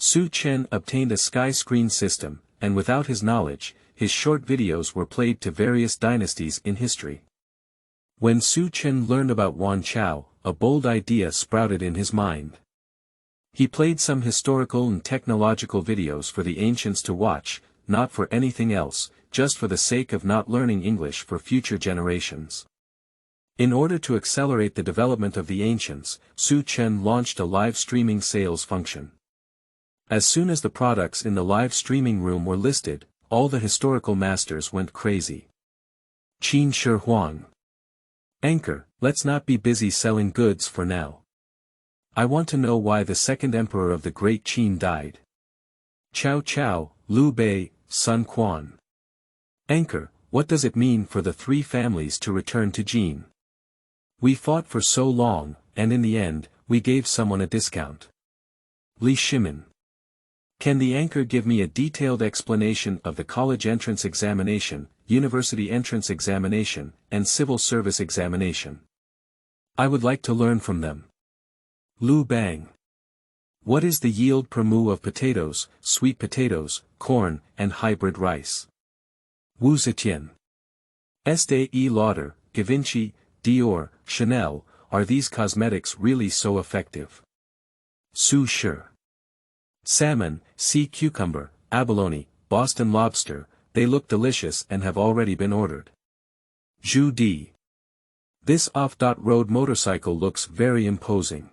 Su Chen obtained a Skyscreen system, and without his knowledge, his short videos were played to various dynasties in history. When Su Chen learned about Wan Chao, a bold idea sprouted in his mind. He played some historical and technological videos for the ancients to watch, not for anything else, just for the sake of not learning English for future generations. In order to accelerate the development of the ancients, Su Chen launched a live streaming sales function. As soon as the products in the live streaming room were listed, all the historical masters went crazy. Qin Shi Huang. Anchor, let's not be busy selling goods for now. I want to know why the second emperor of the Great Qin died. Cao Cao, Liu Bei, Sun Quan. Anchor, what does it mean for the three families to return to Jin? We fought for so long, and in the end, we gave someone a discount. Li Shimin. Can the anchor give me a detailed explanation of the college entrance examination, university entrance examination, and civil service examination? I would like to learn from them. Lu Bang. What is the yield per mu of potatoes, sweet potatoes, corn, and hybrid rice? Wu Zetian. Estee Lauder, Givenchy, Dior, Chanel, are these cosmetics really so effective? Su Shi. Salmon, sea cucumber, abalone, Boston lobster, they look delicious and have already been ordered. Zhu Di. This off-road motorcycle looks very imposing.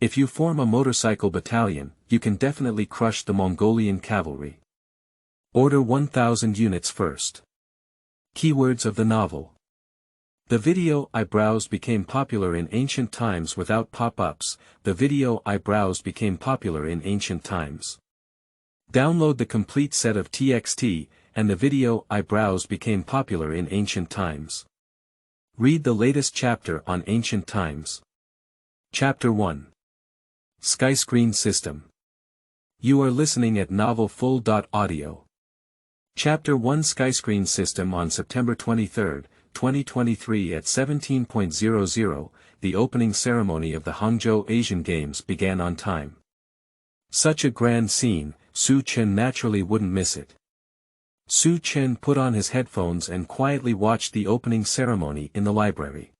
If you form a motorcycle battalion, you can definitely crush the Mongolian cavalry. Order 1,000 units first. Keywords of the novel. The video I browsed became popular in ancient times without pop-ups. The video I browsed became popular in ancient times. Download the complete set of TXT, and the video I browsed became popular in ancient times. Read the latest chapter on ancient times. Chapter 1. Skyscreen System. You are listening at novelfull.audio. Chapter 1 Skyscreen System. On September 23, 2023 at 17:00, the opening ceremony of the Hangzhou Asian Games began on time. Such a grand scene, Su Chen naturally wouldn't miss it. Su Chen put on his headphones and quietly watched the opening ceremony in the library.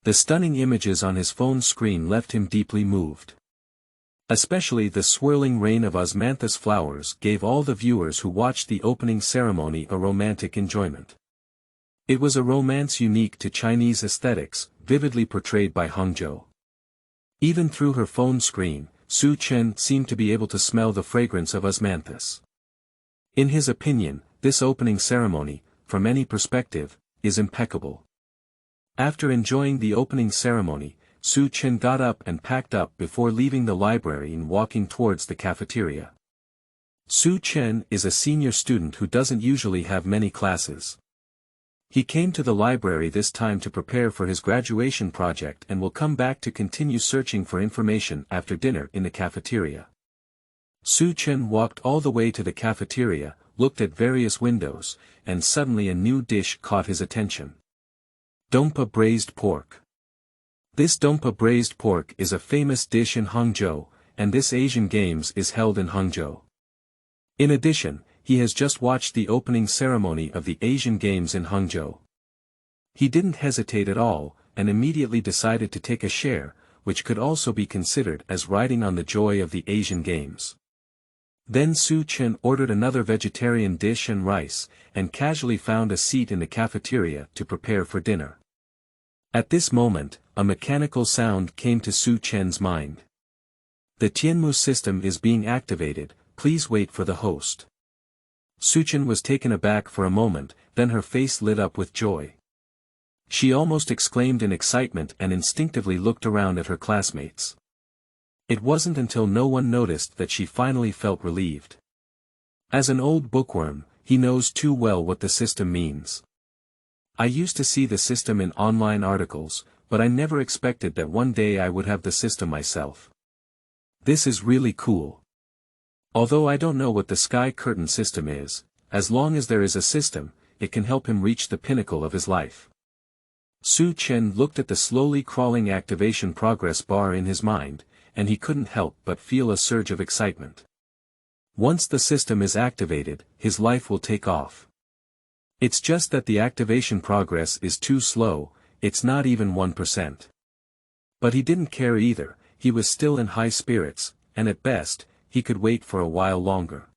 The stunning images on his phone screen left him deeply moved. Especially the swirling rain of osmanthus flowers gave all the viewers who watched the opening ceremony a romantic enjoyment. It was a romance unique to Chinese aesthetics, vividly portrayed by Hangzhou. Even through her phone screen, Su Chen seemed to be able to smell the fragrance of osmanthus. In his opinion, this opening ceremony, from any perspective, is impeccable. After enjoying the opening ceremony, Su Chen got up and packed up before leaving the library and walking towards the cafeteria. Su Chen is a senior student who doesn't usually have many classes. He came to the library this time to prepare for his graduation project and will come back to continue searching for information after dinner in the cafeteria. Su Chen walked all the way to the cafeteria, looked at various windows, and suddenly a new dish caught his attention. Dongpo braised pork. This Dongpo braised pork is a famous dish in Hangzhou, and this Asian Games is held in Hangzhou. In addition, he has just watched the opening ceremony of the Asian Games in Hangzhou. He didn't hesitate at all, and immediately decided to take a share, which could also be considered as riding on the joy of the Asian Games. Then Su Chen ordered another vegetarian dish and rice, and casually found a seat in the cafeteria to prepare for dinner. At this moment, a mechanical sound came to Su Chen's mind. The Tianmu system is being activated, please wait for the host. Su Chen was taken aback for a moment, then her face lit up with joy. She almost exclaimed in excitement and instinctively looked around at her classmates. It wasn't until no one noticed that she finally felt relieved. As an old bookworm, he knows too well what the system means. I used to see the system in online articles, but I never expected that one day I would have the system myself. This is really cool. Although I don't know what the sky curtain system is, as long as there is a system, it can help him reach the pinnacle of his life. Su Chen looked at the slowly crawling activation progress bar in his mind, and he couldn't help but feel a surge of excitement. Once the system is activated, his life will take off. It's just that the activation progress is too slow, it's not even 1%. But he didn't care either, he was still in high spirits, and at best, he could wait for a while longer.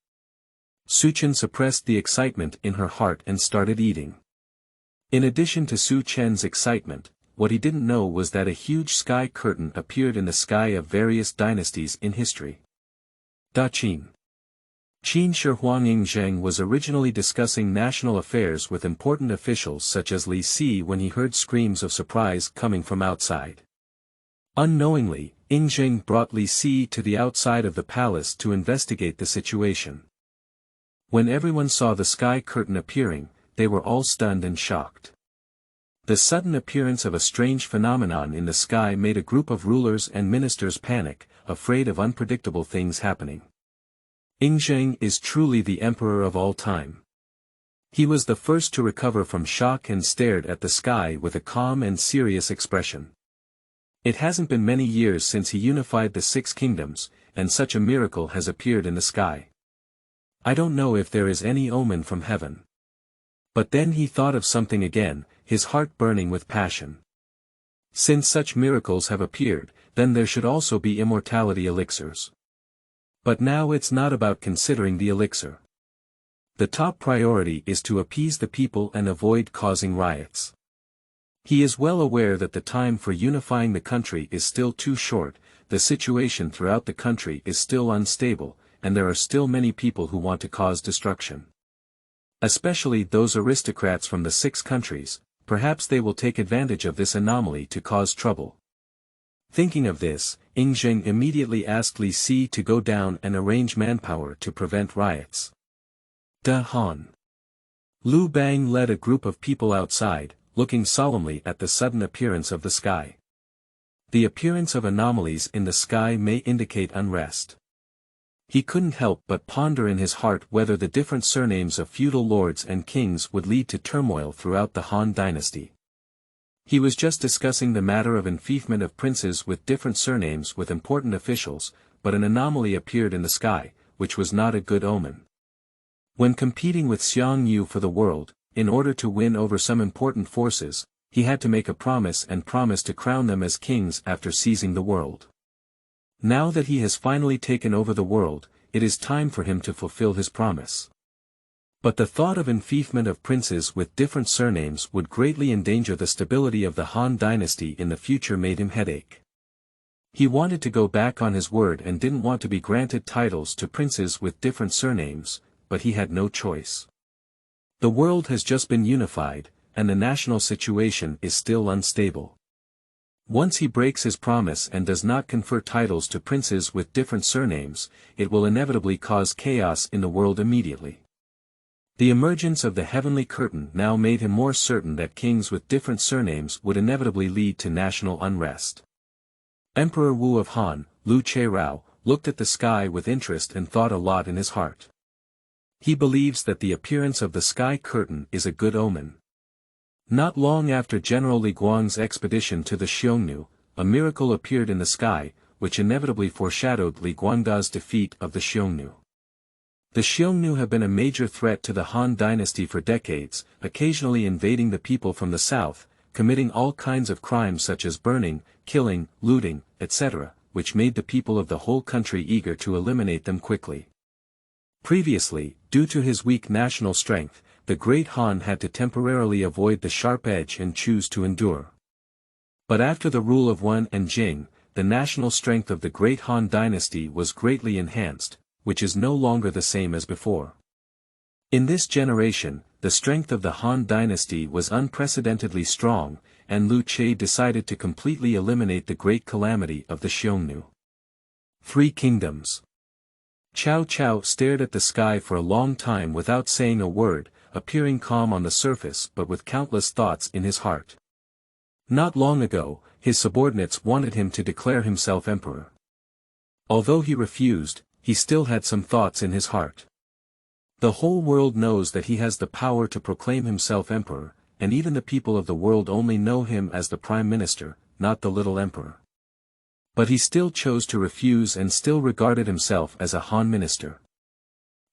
Su Chen suppressed the excitement in her heart and started eating. In addition to Su Chen's excitement, what he didn't know was that a huge sky curtain appeared in the sky of various dynasties in history. Da Qin. Qin Shi Huangning Zheng was originally discussing national affairs with important officials such as Li Si when he heard screams of surprise coming from outside. Unknowingly, Yingzheng brought Li Si to the outside of the palace to investigate the situation. When everyone saw the sky curtain appearing, they were all stunned and shocked. The sudden appearance of a strange phenomenon in the sky made a group of rulers and ministers panic, afraid of unpredictable things happening. Yingzheng is truly the emperor of all time. He was the first to recover from shock and stared at the sky with a calm and serious expression. It hasn't been many years since he unified the 6 kingdoms, and such a miracle has appeared in the sky. I don't know if there is any omen from heaven. But then he thought of something again, his heart burning with passion. Since such miracles have appeared, then there should also be immortality elixirs. But now it's not about considering the elixir. The top priority is to appease the people and avoid causing riots. He is well aware that the time for unifying the country is still too short, the situation throughout the country is still unstable, and there are still many people who want to cause destruction. Especially those aristocrats from the 6 countries, perhaps they will take advantage of this anomaly to cause trouble. Thinking of this, Yingzheng immediately asked Li Si to go down and arrange manpower to prevent riots. Da Han. Lu Bang led a group of people outside, looking solemnly at the sudden appearance of the sky. The appearance of anomalies in the sky may indicate unrest. He couldn't help but ponder in his heart whether the different surnames of feudal lords and kings would lead to turmoil throughout the Han dynasty. He was just discussing the matter of enfeoffment of princes with different surnames with important officials, but an anomaly appeared in the sky, which was not a good omen. When competing with Xiang Yu for the world, in order to win over some important forces, he had to make a promise and promise to crown them as kings after seizing the world. Now that he has finally taken over the world, it is time for him to fulfill his promise. But the thought of enfeoffment of princes with different surnames would greatly endanger the stability of the Han dynasty in the future made him headache. He wanted to go back on his word and didn't want to be granted titles to princes with different surnames, but he had no choice. The world has just been unified, and the national situation is still unstable. Once he breaks his promise and does not confer titles to princes with different surnames, it will inevitably cause chaos in the world immediately. The emergence of the heavenly curtain now made him more certain that kings with different surnames would inevitably lead to national unrest. Emperor Wu of Han, Lu Cheirao, looked at the sky with interest and thought a lot in his heart. He believes that the appearance of the sky curtain is a good omen. Not long after General Li Guang's expedition to the Xiongnu, a miracle appeared in the sky, which inevitably foreshadowed Li Guangda's defeat of the Xiongnu. The Xiongnu have been a major threat to the Han dynasty for decades, occasionally invading the people from the south, committing all kinds of crimes such as burning, killing, looting, etc., which made the people of the whole country eager to eliminate them quickly. Previously, due to his weak national strength, the great Han had to temporarily avoid the sharp edge and choose to endure. But after the rule of Wan and Jing, the national strength of the great Han dynasty was greatly enhanced, which is no longer the same as before. In this generation, the strength of the Han dynasty was unprecedentedly strong, and Lu Che decided to completely eliminate the great calamity of the Xiongnu. 3 Kingdoms. Cao Cao stared at the sky for a long time without saying a word, appearing calm on the surface but with countless thoughts in his heart. Not long ago, his subordinates wanted him to declare himself emperor. Although he refused, he still had some thoughts in his heart. The whole world knows that he has the power to proclaim himself emperor, and even the people of the world only know him as the prime minister, not the little emperor. But he still chose to refuse and still regarded himself as a Han minister.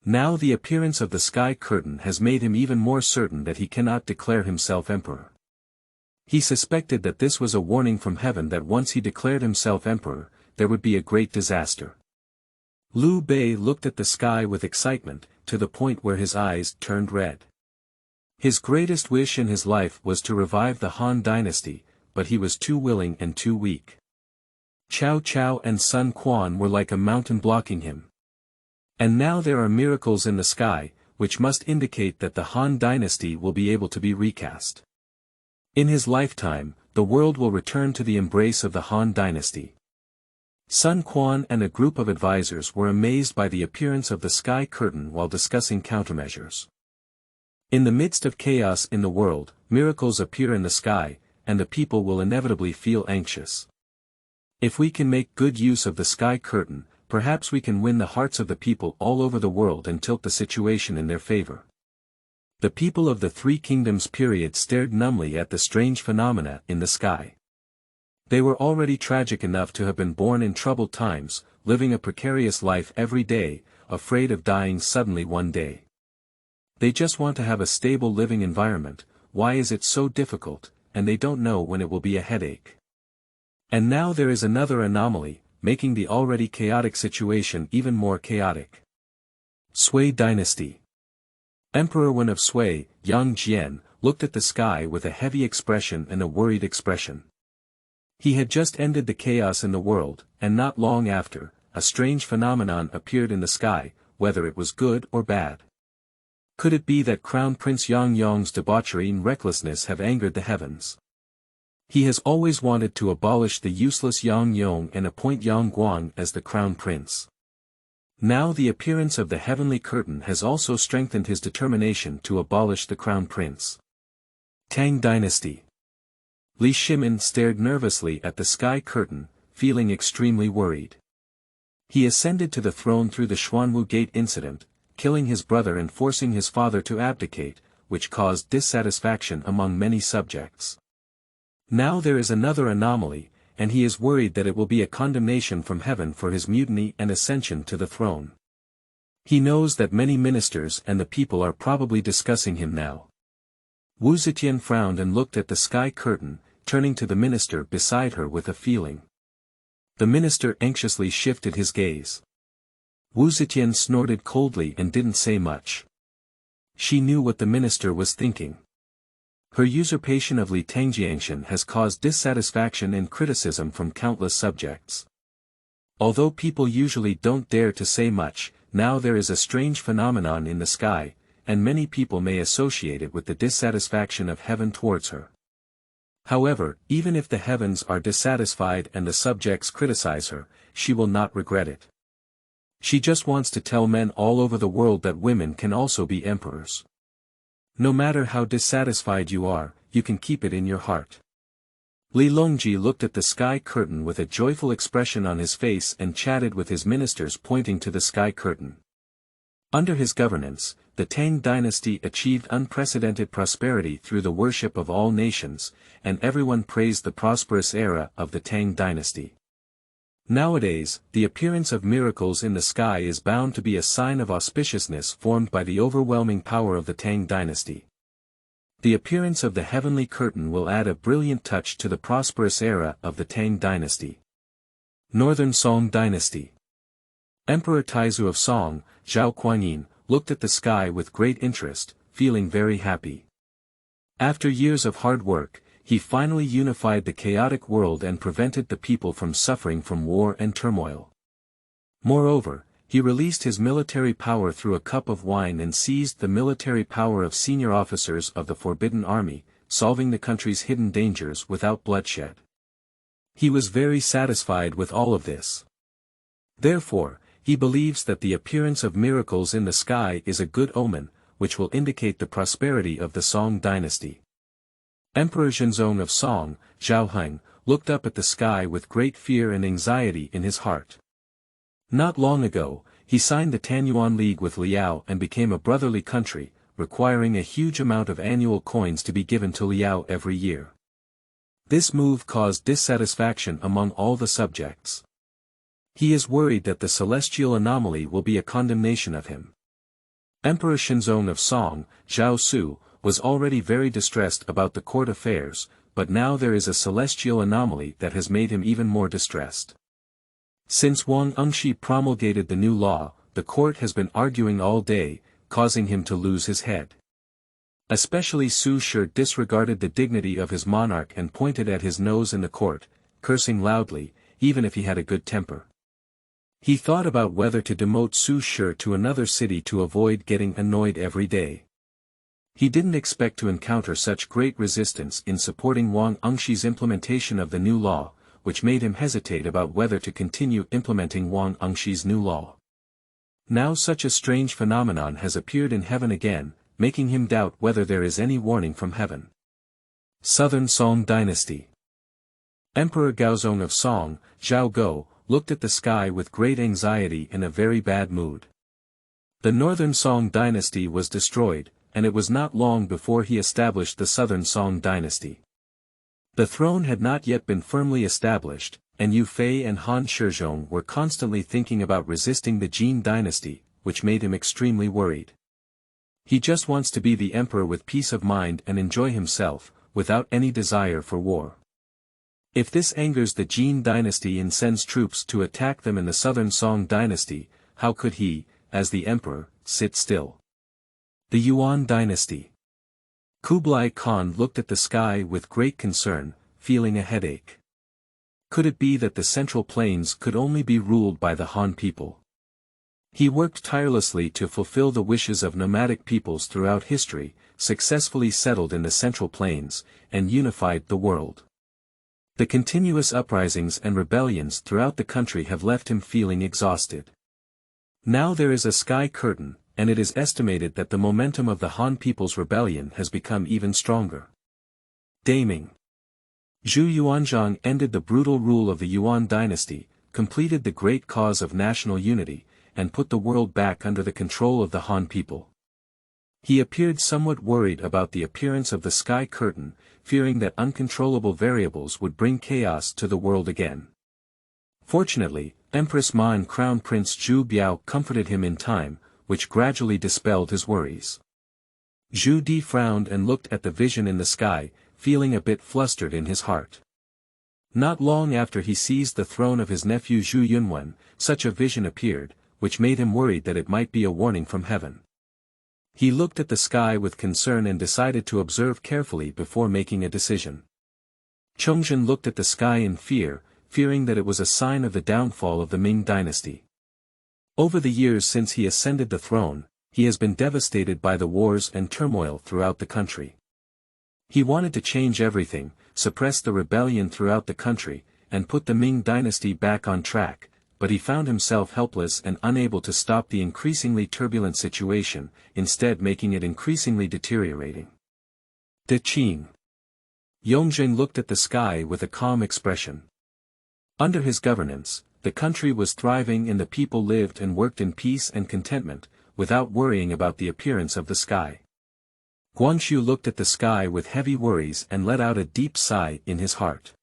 Now the appearance of the sky curtain has made him even more certain that he cannot declare himself emperor. He suspected that this was a warning from heaven that once he declared himself emperor, there would be a great disaster. Liu Bei looked at the sky with excitement, to the point where his eyes turned red. His greatest wish in his life was to revive the Han dynasty, but he was too willing and too weak. Cao Cao and Sun Quan were like a mountain blocking him. And now there are miracles in the sky, which must indicate that the Han dynasty will be able to be recast. In his lifetime, the world will return to the embrace of the Han dynasty. Sun Quan and a group of advisors were amazed by the appearance of the sky curtain while discussing countermeasures. In the midst of chaos in the world, miracles appear in the sky, and the people will inevitably feel anxious. If we can make good use of the sky curtain, perhaps we can win the hearts of the people all over the world and tilt the situation in their favor. The people of the Three Kingdoms period stared numbly at the strange phenomena in the sky. They were already tragic enough to have been born in troubled times, living a precarious life every day, afraid of dying suddenly one day. They just want to have a stable living environment. Why is it so difficult, and they don't know when it will be a headache. And now there is another anomaly, making the already chaotic situation even more chaotic. Sui dynasty. Emperor Wan of Sui, Yang Jian, looked at the sky with a heavy expression and a worried expression. He had just ended the chaos in the world, and not long after, a strange phenomenon appeared in the sky, whether it was good or bad. Could it be that Crown Prince Yang Yong's debauchery and recklessness have angered the heavens? He has always wanted to abolish the useless Yang Yong and appoint Yang Guang as the crown prince. Now the appearance of the heavenly curtain has also strengthened his determination to abolish the crown prince. Tang Dynasty. Li Shimin stared nervously at the sky curtain, feeling extremely worried. He ascended to the throne through the Xuanwu Gate incident, killing his brother and forcing his father to abdicate, which caused dissatisfaction among many subjects. Now there is another anomaly, and he is worried that it will be a condemnation from heaven for his mutiny and ascension to the throne. He knows that many ministers and the people are probably discussing him now. Wu Zetian frowned and looked at the sky curtain, turning to the minister beside her with a feeling. The minister anxiously shifted his gaze. Wu Zetian snorted coldly and didn't say much. She knew what the minister was thinking. Her usurpation of Li Tangjiangshan has caused dissatisfaction and criticism from countless subjects. Although people usually don't dare to say much, now there is a strange phenomenon in the sky, and many people may associate it with the dissatisfaction of heaven towards her. However, even if the heavens are dissatisfied and the subjects criticize her, she will not regret it. She just wants to tell men all over the world that women can also be emperors. No matter how dissatisfied you are, you can keep it in your heart. Li Longji looked at the sky curtain with a joyful expression on his face and chatted with his ministers pointing to the sky curtain. Under his governance, the Tang dynasty achieved unprecedented prosperity through the worship of all nations, and everyone praised the prosperous era of the Tang dynasty. Nowadays, the appearance of miracles in the sky is bound to be a sign of auspiciousness formed by the overwhelming power of the Tang dynasty. The appearance of the heavenly curtain will add a brilliant touch to the prosperous era of the Tang dynasty. Northern Song dynasty. Emperor Taizu of Song, Zhao Kuanyin, looked at the sky with great interest, feeling very happy. After years of hard work, he finally unified the chaotic world and prevented the people from suffering from war and turmoil. Moreover, he released his military power through a cup of wine and seized the military power of senior officers of the Forbidden Army, solving the country's hidden dangers without bloodshed. He was very satisfied with all of this. Therefore, he believes that the appearance of miracles in the sky is a good omen, which will indicate the prosperity of the Song dynasty. Emperor Zhenzong of Song, Zhao Heng, looked up at the sky with great fear and anxiety in his heart. Not long ago, he signed the Tanyuan League with Liao and became a brotherly country, requiring a huge amount of annual coins to be given to Liao every year. This move caused dissatisfaction among all the subjects. He is worried that the celestial anomaly will be a condemnation of him. Emperor Shenzong of Song, Zhao Su, was already very distressed about the court affairs, but now there is a celestial anomaly that has made him even more distressed. Since Wang Engshi promulgated the new law, the court has been arguing all day, causing him to lose his head. Especially Su Chen disregarded the dignity of his monarch and pointed at his nose in the court, cursing loudly, even if he had a good temper. He thought about whether to demote Su Chen to another city to avoid getting annoyed every day. He didn't expect to encounter such great resistance in supporting Wang Engshi's implementation of the new law, which made him hesitate about whether to continue implementing Wang Engshi's new law. Now such a strange phenomenon has appeared in heaven again, making him doubt whether there is any warning from heaven. Southern Song Dynasty. Emperor Gaozong of Song, Zhao Go, looked at the sky with great anxiety and a very bad mood. The Northern Song Dynasty was destroyed, and it was not long before he established the Southern Song Dynasty. The throne had not yet been firmly established, and Yu Fei and Han Shizhong were constantly thinking about resisting the Jin Dynasty, which made him extremely worried. He just wants to be the emperor with peace of mind and enjoy himself, without any desire for war. If this angers the Jin Dynasty and sends troops to attack them in the Southern Song Dynasty, how could he, as the emperor, sit still? The Yuan Dynasty. Kublai Khan looked at the sky with great concern, feeling a headache. Could it be that the Central Plains could only be ruled by the Han people? He worked tirelessly to fulfill the wishes of nomadic peoples throughout history, successfully settled in the Central Plains, and unified the world. The continuous uprisings and rebellions throughout the country have left him feeling exhausted. Now there is a sky curtain, and it is estimated that the momentum of the Han people's rebellion has become even stronger. Daming. Zhu Yuanzhang ended the brutal rule of the Yuan dynasty, completed the great cause of national unity, and put the world back under the control of the Han people. He appeared somewhat worried about the appearance of the sky curtain, fearing that uncontrollable variables would bring chaos to the world again. Fortunately, Empress Ma and Crown Prince Zhu Biao comforted him in time, which gradually dispelled his worries. Zhu Di frowned and looked at the vision in the sky, feeling a bit flustered in his heart. Not long after he seized the throne of his nephew Zhu Yunwen, such a vision appeared, which made him worried that it might be a warning from heaven. He looked at the sky with concern and decided to observe carefully before making a decision. Chongzhen looked at the sky in fear, fearing that it was a sign of the downfall of the Ming dynasty. Over the years since he ascended the throne, he has been devastated by the wars and turmoil throughout the country. He wanted to change everything, suppress the rebellion throughout the country, and put the Ming dynasty back on track, but he found himself helpless and unable to stop the increasingly turbulent situation, instead making it increasingly deteriorating. De Qing. Yongzheng looked at the sky with a calm expression. Under his governance, the country was thriving and the people lived and worked in peace and contentment, without worrying about the appearance of the sky. Guangxu looked at the sky with heavy worries and let out a deep sigh in his heart.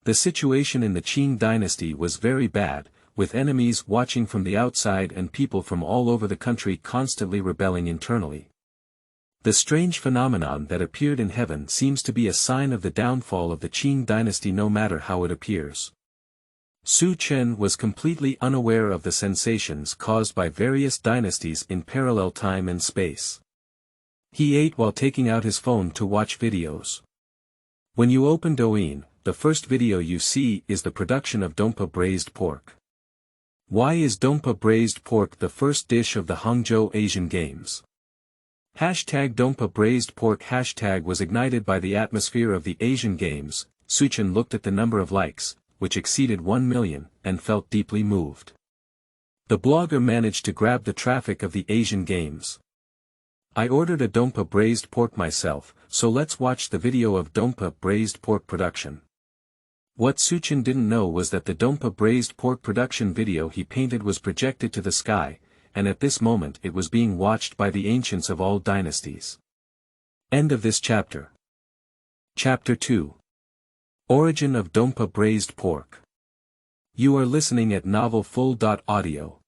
The situation in the Qing dynasty was very bad, with enemies watching from the outside and people from all over the country constantly rebelling internally. The strange phenomenon that appeared in heaven seems to be a sign of the downfall of the Qing dynasty no matter how it appears. Su Chen was completely unaware of the sensations caused by various dynasties in parallel time and space. He ate while taking out his phone to watch videos. When you open Douyin, the first video you see is the production of Dongpo braised pork. Why is Dongpo braised pork the first dish of the Hangzhou Asian Games? #Dongpo braised pork hashtag was ignited by the atmosphere of the Asian Games. Su Chen looked at the number of likes, which exceeded 1 million, and felt deeply moved. The blogger managed to grab the traffic of the Asian Games. I ordered a Dongpo braised pork myself, so let's watch the video of Dongpo braised pork production. What Su Chen didn't know was that the Dongpo braised pork production video he painted was projected to the sky, and at this moment it was being watched by the ancients of all dynasties. End of this chapter. Chapter 2. Origin of Dongpo braised pork. You are listening at novelfull.audio.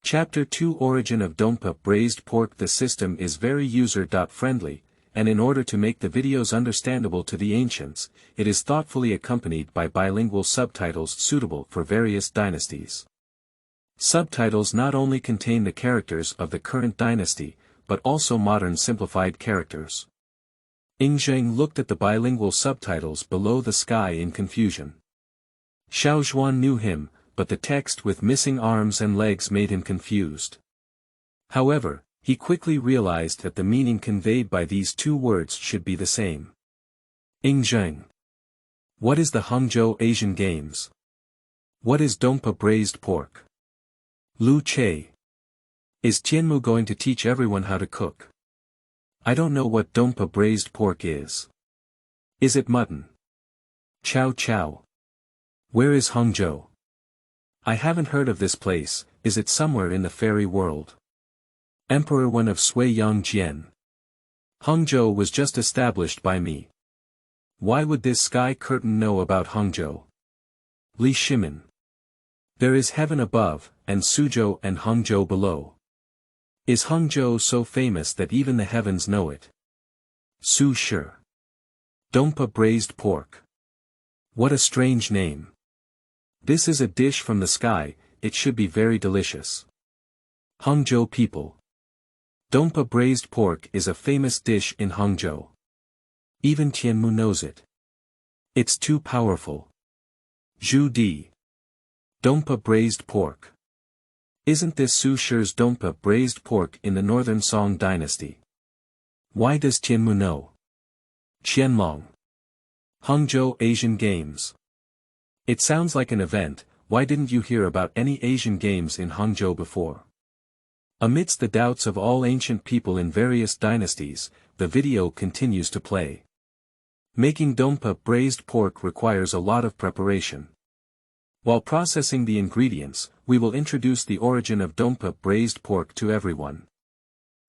Chapter 2 Origin of Dongpo braised pork. The system is very user-friendly, and in order to make the videos understandable to the ancients, it is thoughtfully accompanied by bilingual subtitles suitable for various dynasties. Subtitles not only contain the characters of the current dynasty, but also modern simplified characters. Zheng looked at the bilingual subtitles below the sky in confusion. Xiao Zhuan knew him, but the text with missing arms and legs made him confused. However, he quickly realized that the meaning conveyed by these two words should be the same. Zheng. What is the Hangzhou Asian Games? What is Dongpo braised pork? Lu Che. Is Tianmu going to teach everyone how to cook? I don't know what Dongpo braised pork is. Is it mutton? Chow chow. Where is Hangzhou? I haven't heard of this place. Is it somewhere in the fairy world? Emperor Wan of Sui Yangjian. Hangzhou was just established by me. Why would this sky curtain know about Hangzhou? Li Shimin. There is heaven above, and Suzhou and Hangzhou below. Is Hangzhou so famous that even the heavens know it? Su Chen. Dongpo braised pork. What a strange name. This is a dish from the sky, it should be very delicious. Hangzhou people. Dongpo braised pork is a famous dish in Hangzhou. Even Tianmu knows it. It's too powerful. Zhu Di. Dongpo braised pork. Isn't this Su Shen's Dongpo braised pork in the Northern Song dynasty? Why does Tianmu know? Qianlong. Hangzhou Asian Games. It sounds like an event. Why didn't you hear about any Asian Games in Hangzhou before? Amidst the doubts of all ancient people in various dynasties, the video continues to play. Making Dongpo braised pork requires a lot of preparation. While processing the ingredients, we will introduce the origin of Dongpo braised pork to everyone.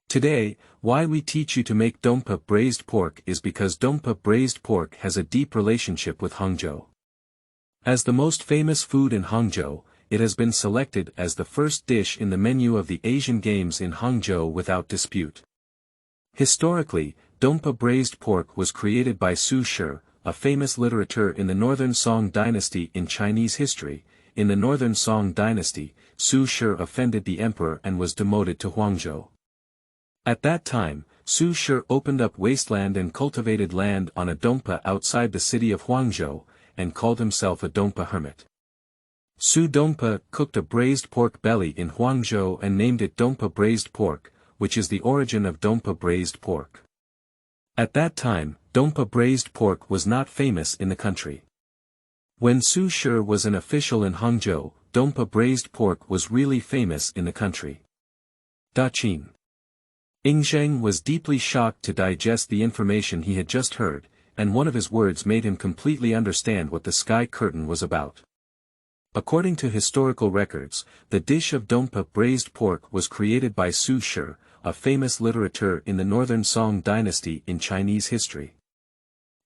Today, why we teach you to make Dongpo braised pork is because Dongpo braised pork has a deep relationship with Hangzhou. As the most famous food in Hangzhou, it has been selected as the first dish in the menu of the Asian Games in Hangzhou without dispute. Historically, Dongpo braised pork was created by Su Chen, a famous literator in the Northern Song dynasty in Chinese history. In the Northern Song dynasty, Su Chen offended the emperor and was demoted to Huangzhou. At that time, Su Chen opened up wasteland and cultivated land on a Dongpo outside the city of Huangzhou, and called himself a Dongpo hermit. Su Dongpo cooked a braised pork belly in Huangzhou and named it Dongpo braised pork, which is the origin of Dongpo braised pork. At that time, Dongpo braised pork was not famous in the country. When Su Chen was an official in Hangzhou, Dongpo braised pork was really famous in the country. Daqin. Zheng was deeply shocked to digest the information he had just heard, and one of his words made him completely understand what the sky curtain was about. According to historical records, the dish of Dongpo braised pork was created by Su Chen, a famous literator in the Northern Song dynasty in Chinese history.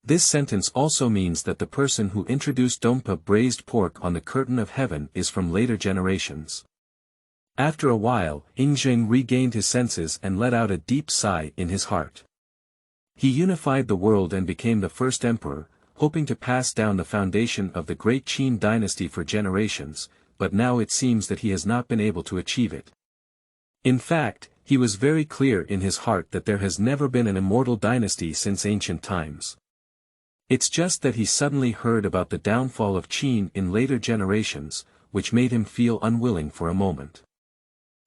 This sentence also means that the person who introduced Dongpo braised pork on the curtain of heaven is from later generations. After a while, Zheng regained his senses and let out a deep sigh in his heart. He unified the world and became the first emperor, hoping to pass down the foundation of the great Qin dynasty for generations, but now it seems that he has not been able to achieve it. In fact, he was very clear in his heart that there has never been an immortal dynasty since ancient times. It's just that he suddenly heard about the downfall of Qin in later generations, which made him feel unwilling for a moment.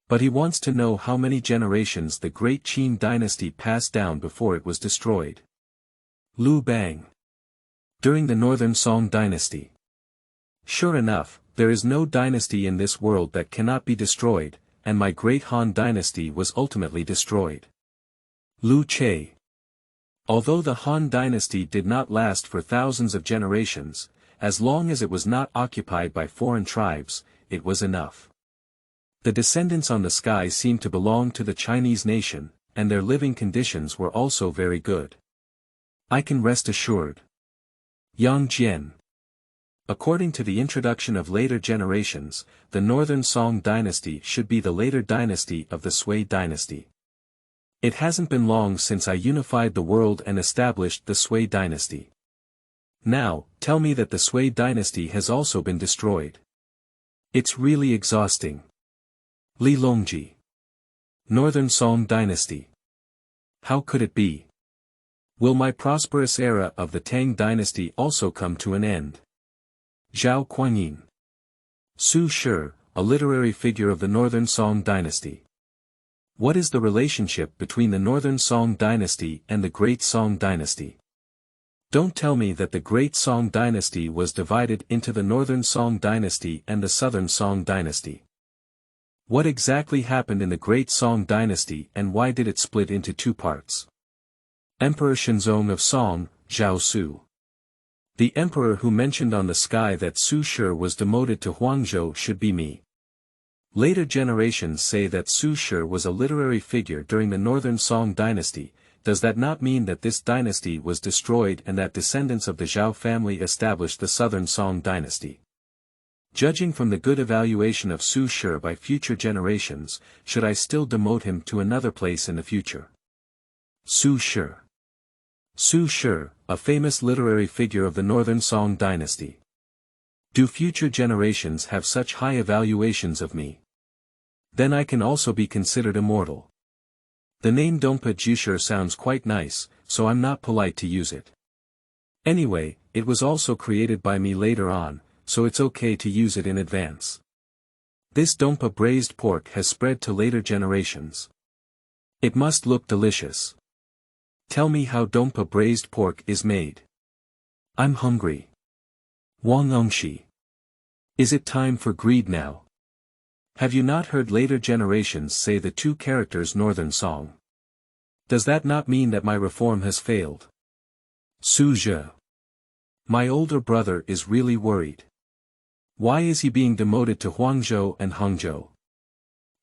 But he wants to know how many generations the great Qin dynasty passed down before it was destroyed. Lu Bang. During the Northern Song dynasty. Sure enough, there is no dynasty in this world that cannot be destroyed, and my great Han dynasty was ultimately destroyed. Lu Che. Although the Han dynasty did not last for thousands of generations, as long as it was not occupied by foreign tribes, it was enough. The descendants on the sky seemed to belong to the Chinese nation, and their living conditions were also very good. I can rest assured. Yang Jian. According to the introduction of later generations, the Northern Song dynasty should be the later dynasty of the Sui dynasty. It hasn't been long since I unified the world and established the Sui dynasty. Now, tell me that the Sui dynasty has also been destroyed. It's really exhausting. Li Longji. Northern Song dynasty. How could it be? Will my prosperous era of the Tang dynasty also come to an end? Zhao Kuangyin. Su Shi, a literary figure of the Northern Song dynasty. What is the relationship between the Northern Song dynasty and the Great Song dynasty? Don't tell me that the Great Song dynasty was divided into the Northern Song dynasty and the Southern Song dynasty. What exactly happened in the Great Song dynasty and why did it split into two parts? Emperor Shenzong of Song, Zhao Su. The emperor who mentioned on the sky that Su Shi was demoted to Huangzhou should be me. Later generations say that Su Shi was a literary figure during the Northern Song dynasty. Does that not mean that this dynasty was destroyed and that descendants of the Zhao family established the Southern Song dynasty? Judging from the good evaluation of Su Shi by future generations, should I still demote him to another place in the future? Su Shi. Su Shi, a famous literary figure of the Northern Song dynasty. Do future generations have such high evaluations of me? Then I can also be considered immortal. The name Dongpo Jushi sounds quite nice, so I'm not polite to use it. Anyway, it was also created by me later on, so it's okay to use it in advance. This Dongpo braised pork has spread to later generations. It must look delicious. Tell me how Dongpo braised pork is made. I'm hungry. Wang Ngshi. Is it time for greed now? Have you not heard later generations say the two characters Northern Song? Does that not mean that my reform has failed? Su Zhe. My older brother is really worried. Why is he being demoted to Huangzhou and Hangzhou?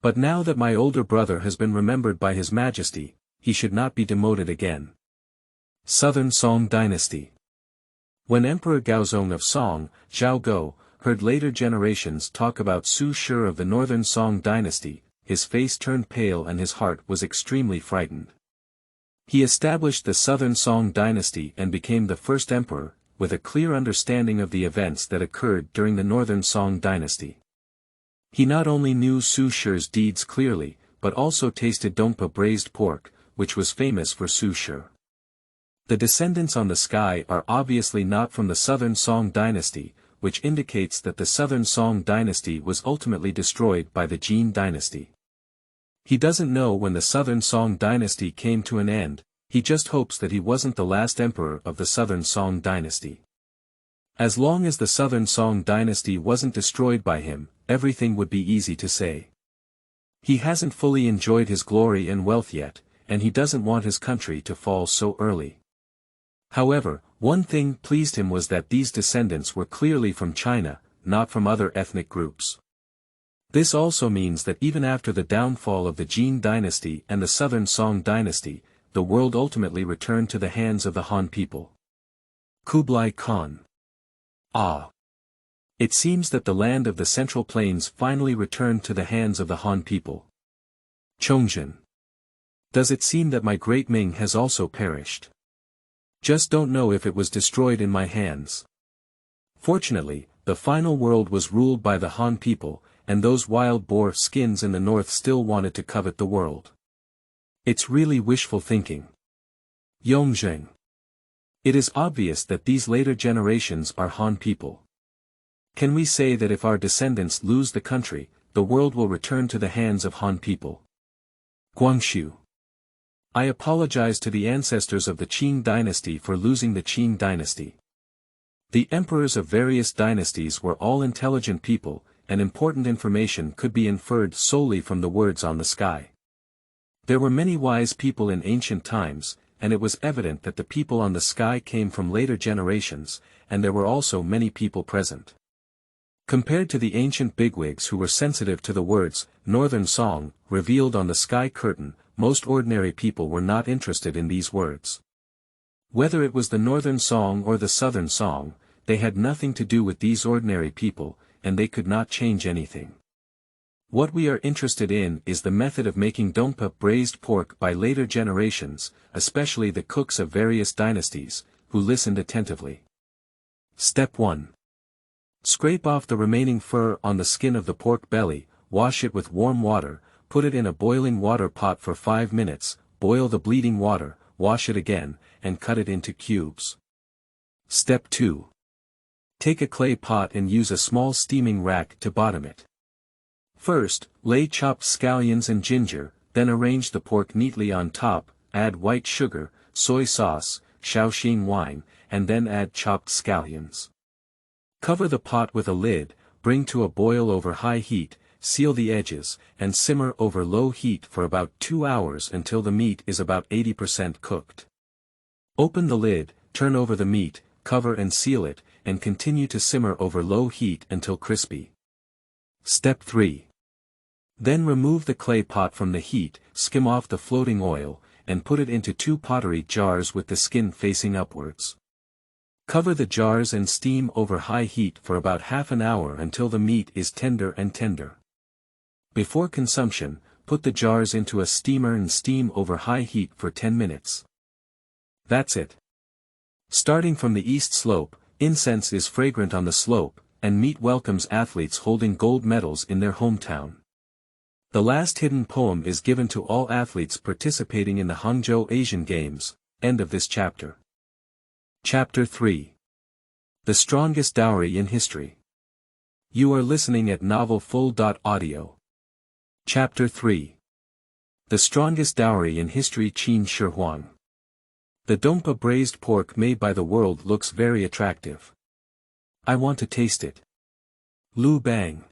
But now that my older brother has been remembered by His Majesty, he should not be demoted again. Southern Song dynasty. When Emperor Gaozong of Song, Zhao Go, heard later generations talk about Su Shi of the Northern Song dynasty, his face turned pale and his heart was extremely frightened. He established the Southern Song dynasty and became the first emperor, with a clear understanding of the events that occurred during the Northern Song dynasty. He not only knew Su Shi's deeds clearly, but also tasted Dongpo braised pork, which was famous for Su Shi. The descendants on the sky are obviously not from the Southern Song dynasty, which indicates that the Southern Song dynasty was ultimately destroyed by the Jin dynasty. He doesn't know when the Southern Song dynasty came to an end, he just hopes that he wasn't the last emperor of the Southern Song dynasty. As long as the Southern Song dynasty wasn't destroyed by him, everything would be easy to say. He hasn't fully enjoyed his glory and wealth yet, and he doesn't want his country to fall so early. However, one thing pleased him was that these descendants were clearly from China, not from other ethnic groups. This also means that even after the downfall of the Jin dynasty and the Southern Song dynasty, the world ultimately returned to the hands of the Han people. Kublai Khan. Ah! It seems that the land of the Central Plains finally returned to the hands of the Han people. Chongjin. Does it seem that my great Ming has also perished? Just don't know if it was destroyed in my hands. Fortunately, the final world was ruled by the Han people, and those wild boar skins in the north still wanted to covet the world. It's really wishful thinking. Yongzheng. It is obvious that these later generations are Han people. Can we say that if our descendants lose the country, the world will return to the hands of Han people? Guangxu. I apologize to the ancestors of the Qing dynasty for losing the Qing dynasty. The emperors of various dynasties were all intelligent people, and important information could be inferred solely from the words on the sky. There were many wise people in ancient times, and it was evident that the people on the sky came from later generations, and there were also many people present. Compared to the ancient bigwigs who were sensitive to the words, Northern Song, revealed on the sky curtain, most ordinary people were not interested in these words. Whether it was the northern song or the southern song, they had nothing to do with these ordinary people, and they could not change anything. What we are interested in is the method of making Dongpo braised pork by later generations, especially the cooks of various dynasties, who listened attentively. Step 1. Scrape off the remaining fur on the skin of the pork belly, wash it with warm water, put it in a boiling water pot for 5 minutes, boil the bleeding water, wash it again, and cut it into cubes. Step 2. Take a clay pot and use a small steaming rack to bottom it. First, lay chopped scallions and ginger, then arrange the pork neatly on top, add white sugar, soy sauce, Shaoxing wine, and then add chopped scallions. Cover the pot with a lid, bring to a boil over high heat, seal the edges, and simmer over low heat for about 2 hours until the meat is about 80% cooked. Open the lid, turn over the meat, cover and seal it, and continue to simmer over low heat until crispy. Step 3. Then remove the clay pot from the heat, skim off the floating oil, and put it into 2 pottery jars with the skin facing upwards. Cover the jars and steam over high heat for about half an hour until the meat is tender and tender. Before consumption, put the jars into a steamer and steam over high heat for 10 minutes. That's it. Starting from the east slope, incense is fragrant on the slope, and meat welcomes athletes holding gold medals in their hometown. The last hidden poem is given to all athletes participating in the Hangzhou Asian Games. End of this chapter. Chapter 3. The Strongest Dowry in History. You are listening at novelfull.audio. Chapter 3. The Strongest Dowry in History Qin Shi Huang. The Dongpo braised pork made by the world looks very attractive. I want to taste it. Lu Bang.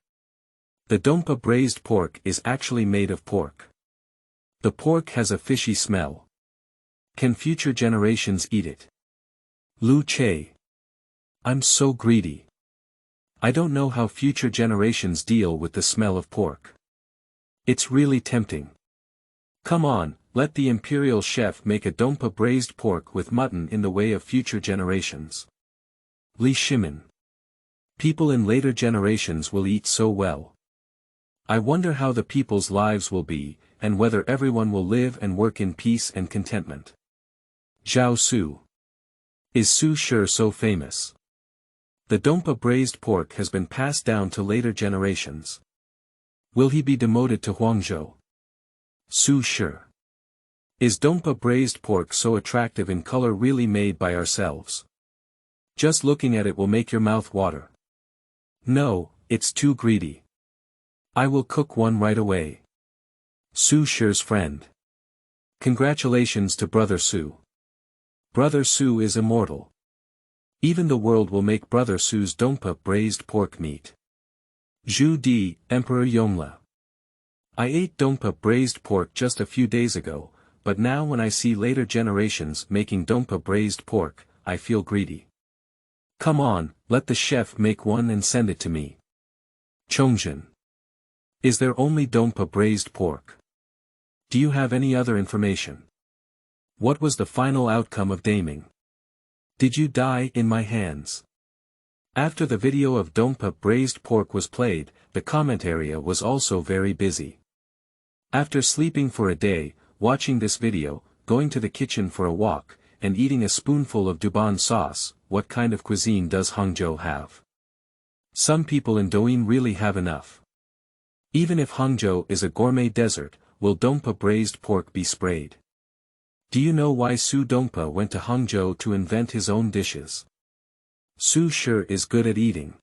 The Dongpo braised pork is actually made of pork. The pork has a fishy smell. Can future generations eat it? Lu Che. I'm so greedy. I don't know how future generations deal with the smell of pork. It's really tempting. Come on, let the imperial chef make a Dongpo braised pork with mutton in the way of future generations. Li Shimin. People in later generations will eat so well. I wonder how the people's lives will be, and whether everyone will live and work in peace and contentment. Zhao Su. Is Su Shi so famous? The Dongpo braised pork has been passed down to later generations. Will he be demoted to Huangzhou? Su Shi. Is Dongpo braised pork so attractive in color really made by ourselves? Just looking at it will make your mouth water. No, it's too greedy. I will cook one right away. Su Shi's friend. Congratulations to Brother Su. Brother Su is immortal. Even the world will make Brother Su's Dongpo braised pork meat. Zhu Di, Emperor Yongle. I ate Dongpo braised pork just a few days ago, but now when I see later generations making Dongpo braised pork, I feel greedy. Come on, let the chef make one and send it to me. Chongzhen. Is there only Dongpo braised pork? Do you have any other information? What was the final outcome of Daming? Did you die in my hands? After the video of Dongpo braised pork was played, the comment area was also very busy. After sleeping for a day, watching this video, going to the kitchen for a walk, and eating a spoonful of Douban sauce, what kind of cuisine does Hangzhou have? Some people in Douyin really have enough. Even if Hangzhou is a gourmet desert, will Dongpo braised pork be sprayed? Do you know why Su Dongpo went to Hangzhou to invent his own dishes? Su Shi is good at eating.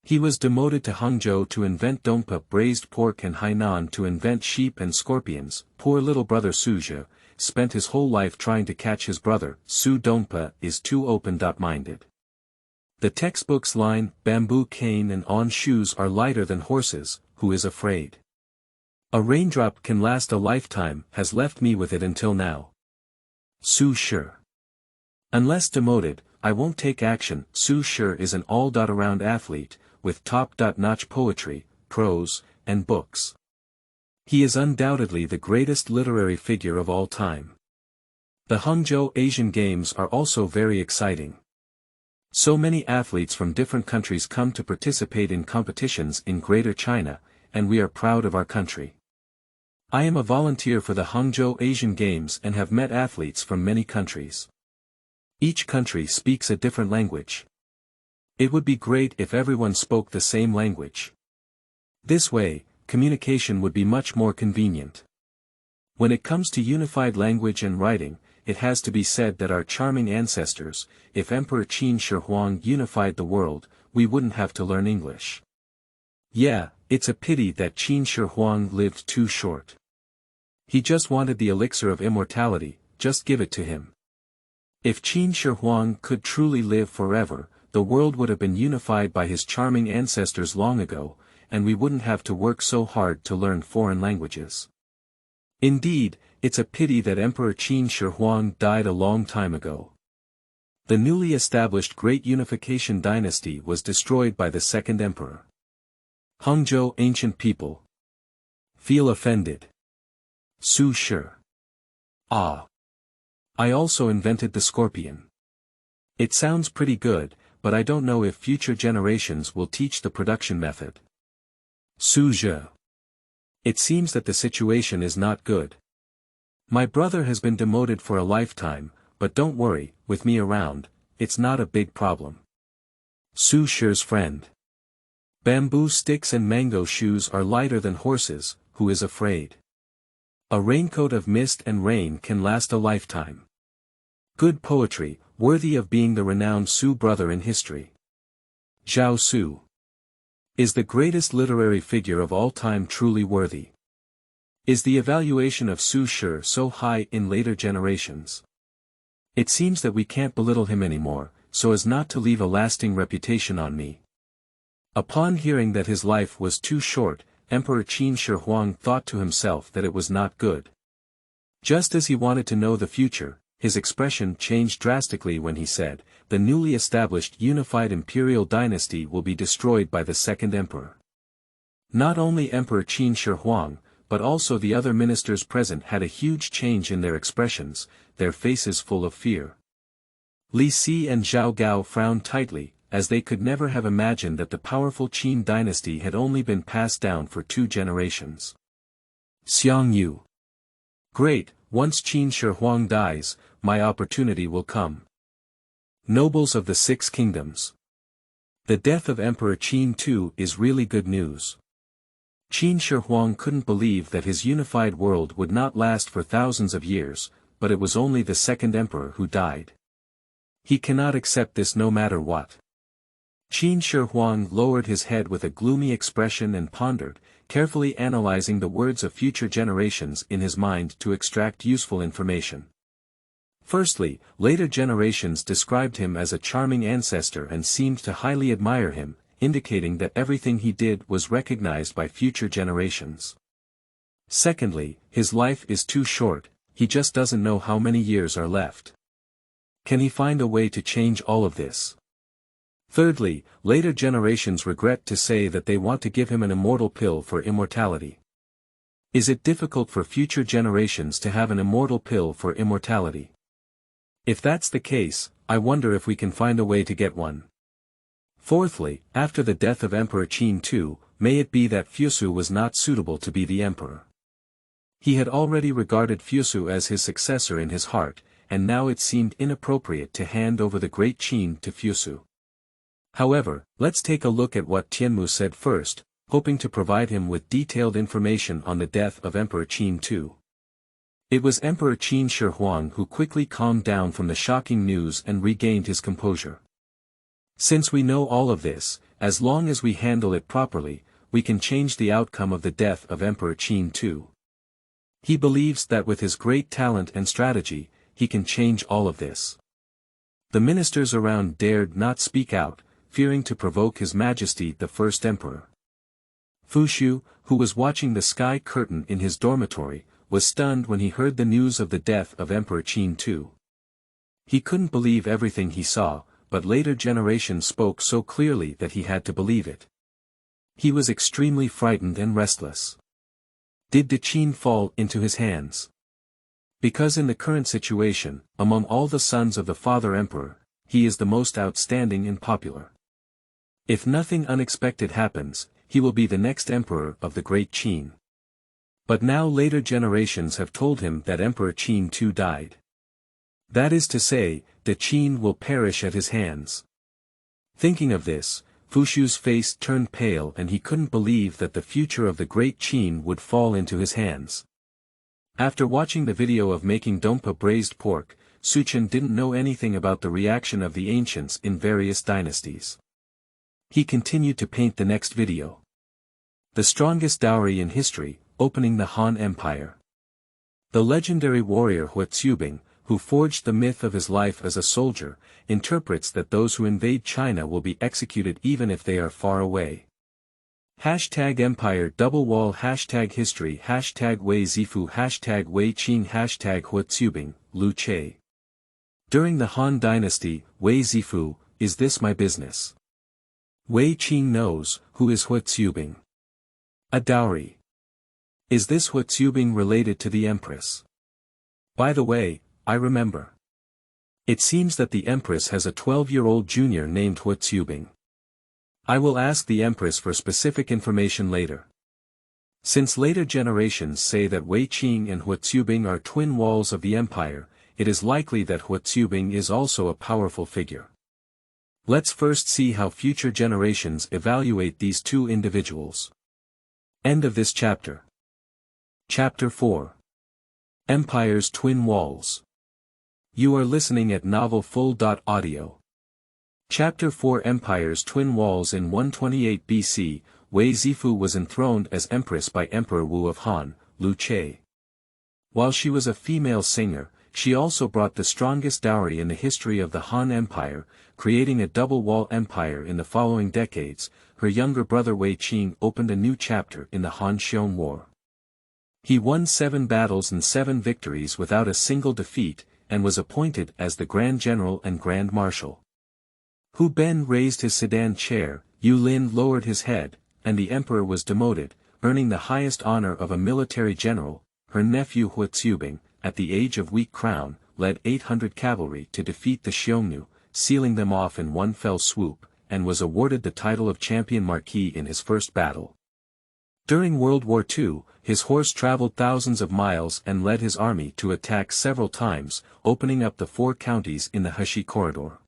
He was demoted to Hangzhou to invent Dongpo braised pork and Hainan to invent sheep and scorpions. Poor little brother Su Ji spent his whole life trying to catch his brother. Su Dongpo is too open-minded. The textbook's line, bamboo cane and on shoes are lighter than horses, who is afraid? A raindrop can last a lifetime, has left me with it until now. Su Shi. Unless demoted, I won't take action. Su Shi is an all-around athlete, with top-notch poetry, prose, and books. He is undoubtedly the greatest literary figure of all time. The Hangzhou Asian Games are also very exciting. So many athletes from different countries come to participate in competitions in Greater China, and we are proud of our country. I am a volunteer for the Hangzhou Asian Games and have met athletes from many countries. Each country speaks a different language. It would be great if everyone spoke the same language. This way, communication would be much more convenient. When it comes to unified language and writing, it has to be said that our charming ancestors, if Emperor Qin Shi Huang unified the world, we wouldn't have to learn English. Yeah, it's a pity that Qin Shi Huang lived too short. He just wanted the elixir of immortality, just give it to him. If Qin Shi Huang could truly live forever, the world would have been unified by his charming ancestors long ago, and we wouldn't have to work so hard to learn foreign languages. Indeed, it's a pity that Emperor Qin Shi Huang died a long time ago. The newly established Great Unification Dynasty was destroyed by the second emperor. Hangzhou ancient people feel offended. Su Chen. Ah. I also invented the scorpion. It sounds pretty good, but I don't know if future generations will teach the production method. Su Chen. It seems that the situation is not good. My brother has been demoted for a lifetime, but don't worry, with me around, it's not a big problem. Su Chen's friend. Bamboo sticks and mango shoes are lighter than horses, who is afraid? A raincoat of mist and rain can last a lifetime. Good poetry, worthy of being the renowned Su brother in history. Zhao Su. Is the greatest literary figure of all time truly worthy? Is the evaluation of Su Chen so high in later generations? It seems that we can't belittle him anymore, so as not to leave a lasting reputation on me. Upon hearing that his life was too short, Emperor Qin Shi Huang thought to himself that it was not good. Just as he wanted to know the future, his expression changed drastically when he said, the newly established unified imperial dynasty will be destroyed by the second emperor. Not only Emperor Qin Shi Huang, but also the other ministers present had a huge change in their expressions, their faces full of fear. Li Si and Zhao Gao frowned tightly, as they could never have imagined that the powerful Qin dynasty had only been passed down for 2 generations. Xiang Yu. Great, once Qin Shi Huang dies, my opportunity will come. Nobles of the 6 kingdoms. The death of Emperor Qin too is really good news. Qin Shi Huang couldn't believe that his unified world would not last for thousands of years, but it was only the second emperor who died. He cannot accept this no matter what. Qin Shi Huang lowered his head with a gloomy expression and pondered, carefully analyzing the words of future generations in his mind to extract useful information. Firstly, later generations described him as a charming ancestor and seemed to highly admire him, indicating that everything he did was recognized by future generations. Secondly, his life is too short, he just doesn't know how many years are left. Can he find a way to change all of this? Thirdly, later generations regret to say that they want to give him an immortal pill for immortality. Is it difficult for future generations to have an immortal pill for immortality? If that's the case, I wonder if we can find a way to get one. Fourthly, after the death of Emperor Qin too, may it be that Fusu was not suitable to be the emperor. He had already regarded Fusu as his successor in his heart, and now it seemed inappropriate to hand over the great Qin to Fusu. However, let's take a look at what Tianmu said first, hoping to provide him with detailed information on the death of Emperor Qin too. It was Emperor Qin Shi Huang who quickly calmed down from the shocking news and regained his composure. Since we know all of this, as long as we handle it properly, we can change the outcome of the death of Emperor Qin too. He believes that with his great talent and strategy, he can change all of this. The ministers around dared not speak out, fearing to provoke His Majesty the First Emperor. Fushu, who was watching the sky curtain in his dormitory, was stunned when he heard the news of the death of Emperor Qin too. He couldn't believe everything he saw, but later generations spoke so clearly that he had to believe it. He was extremely frightened and restless. Did the Qin fall into his hands? Because in the current situation, among all the sons of the father emperor, he is the most outstanding and popular. If nothing unexpected happens, he will be the next emperor of the great Qin. But now later generations have told him that Emperor Qin too died. That is to say, the Qin will perish at his hands. Thinking of this, Fushu's face turned pale and he couldn't believe that the future of the great Qin would fall into his hands. After watching the video of making Dongpo braised pork, Su Chen didn't know anything about the reaction of the ancients in various dynasties. He continued to paint the next video. The strongest dowry in history, opening the Han Empire. The legendary warrior Qubing, who forged the myth of his life as a soldier, interprets that those who invade China will be executed even if they are far away. #Empire #wall #history #Wei Zifu #Wei Qing #Qubing, Lu Che. During the Han Dynasty, Wei Zifu, is this my business? Wei Qing knows, who is Qubing? A dowry. Is this Qubing related to the Empress? By the way, I remember. It seems that the Empress has a 12-year-old junior named Qubing. I will ask the Empress for specific information later. Since later generations say that Wei Qing and Qubing are twin walls of the empire, it is likely that Qubing is also a powerful figure. Let's first see how future generations evaluate these two individuals. End of this chapter. Chapter 4. Empire's Twin Walls. You are listening at novelfull.audio. Chapter 4 Empire's Twin Walls. In 128 BC, Wei Zifu was enthroned as empress by Emperor Wu of Han, Lu Che. While she was a female singer, she also brought the strongest dowry in the history of the Han Empire, creating a double-wall empire in the following decades. Her younger brother Wei Qing opened a new chapter in the Han-Xiong War. He won 7 battles and 7 victories without a single defeat, and was appointed as the Grand General and Grand Marshal. Hu Ben raised his sedan chair, Yu Lin lowered his head, and the emperor was demoted, earning the highest honor of a military general. Her nephew Qubing, at the age of weak crown, led 800 cavalry to defeat the Xiongnu, sealing them off in one fell swoop, and was awarded the title of Champion Marquis in his first battle. During World War II, his horse traveled thousands of miles and led his army to attack several times, opening up the 4 counties in the Heshi Corridor.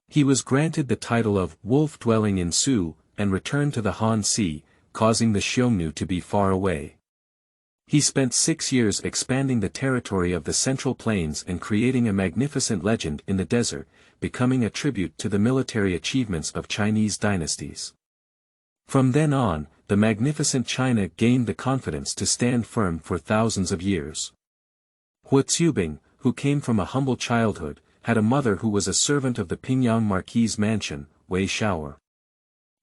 He was granted the title of Wolf dwelling in Su, and returned to the Han Sea, causing the Xiongnu to be far away. He spent 6 years expanding the territory of the Central Plains and creating a magnificent legend in the desert, becoming a tribute to the military achievements of Chinese dynasties. From then on, the magnificent China gained the confidence to stand firm for thousands of years. Qubing, who came from a humble childhood, had a mother who was a servant of the Pingyang Marquis' mansion, Wei Shaoer.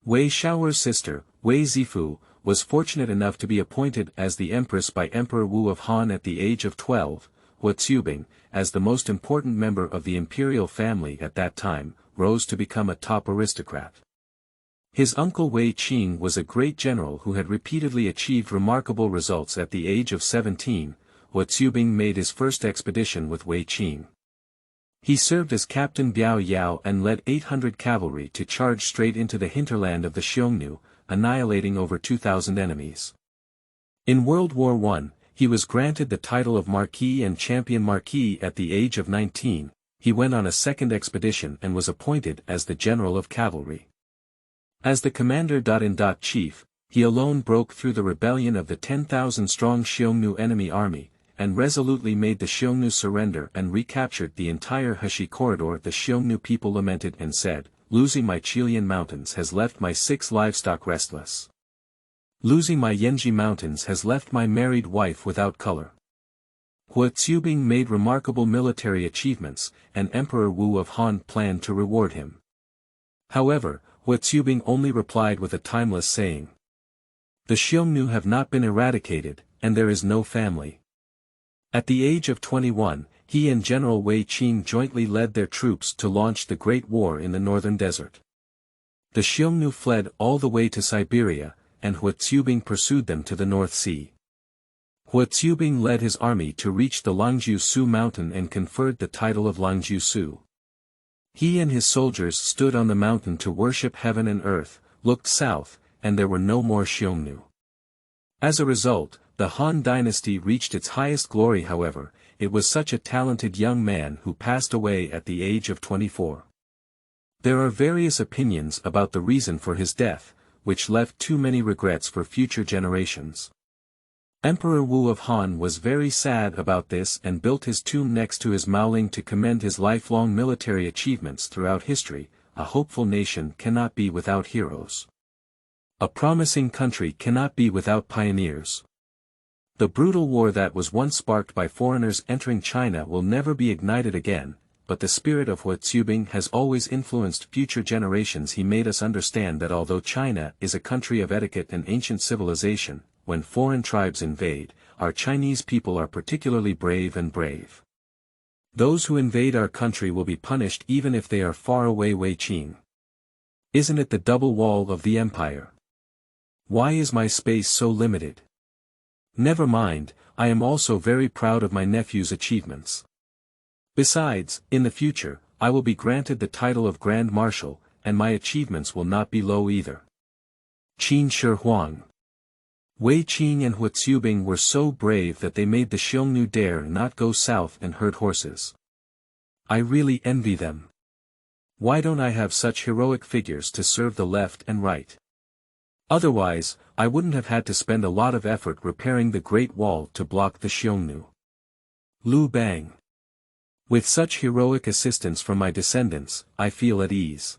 Wei Shaoer's sister, Wei Zifu, was fortunate enough to be appointed as the empress by Emperor Wu of Han at the age of 12. Qubing, as the most important member of the imperial family at that time, rose to become a top aristocrat. His uncle Wei Qing was a great general who had repeatedly achieved remarkable results. At the age of 17, Qubing made his first expedition with Wei Qing. He served as Captain Biao Yao and led 800 cavalry to charge straight into the hinterland of the Xiongnu, annihilating over 2,000 enemies. In World War I, he was granted the title of Marquis and Champion Marquis at the age of 19. He went on a second expedition and was appointed as the General of Cavalry. As the commander-in-chief, he alone broke through the rebellion of the 10,000-strong Xiongnu enemy army, and resolutely made the Xiongnu surrender and recaptured the entire Heshi corridor. The Xiongnu people lamented and said, "Losing my Qilian mountains has left my 6 livestock restless. Losing my Yanji mountains has left my married wife without color." Qubing made remarkable military achievements, and Emperor Wu of Han planned to reward him. However, Qubing only replied with a timeless saying. The Xiongnu have not been eradicated, and there is no family. At the age of 21, he and General Wei Qing jointly led their troops to launch the Great War in the northern desert. The Xiongnu fled all the way to Siberia, and Qubing pursued them to the North Sea. Qubing led his army to reach the Langjiu Su mountain and conferred the title of Langjiu Su. He and his soldiers stood on the mountain to worship heaven and earth, looked south, and there were no more Xiongnu. As a result, the Han dynasty reached its highest glory. However, it was such a talented young man who passed away at the age of 24. There are various opinions about the reason for his death, which left too many regrets for future generations. Emperor Wu of Han was very sad about this and built his tomb next to his Maoling to commend his lifelong military achievements throughout history. A hopeful nation cannot be without heroes. A promising country cannot be without pioneers. The brutal war that was once sparked by foreigners entering China will never be ignited again, but the spirit of Qubing has always influenced future generations. He made us understand that although China is a country of etiquette and ancient civilization, when foreign tribes invade, our Chinese people are particularly brave and brave. Those who invade our country will be punished even if they are far away. Wei Qing. Isn't it the double wall of the empire? Why is my space so limited? Never mind, I am also very proud of my nephew's achievements. Besides, in the future, I will be granted the title of Grand Marshal, and my achievements will not be low either. Qin Shi Huang. Wei Qing and Qubing were so brave that they made the Xiongnu dare not go south and herd horses. I really envy them. Why don't I have such heroic figures to serve the left and right? Otherwise, I wouldn't have had to spend a lot of effort repairing the Great Wall to block the Xiongnu. Lu Bang. With such heroic assistance from my descendants, I feel at ease.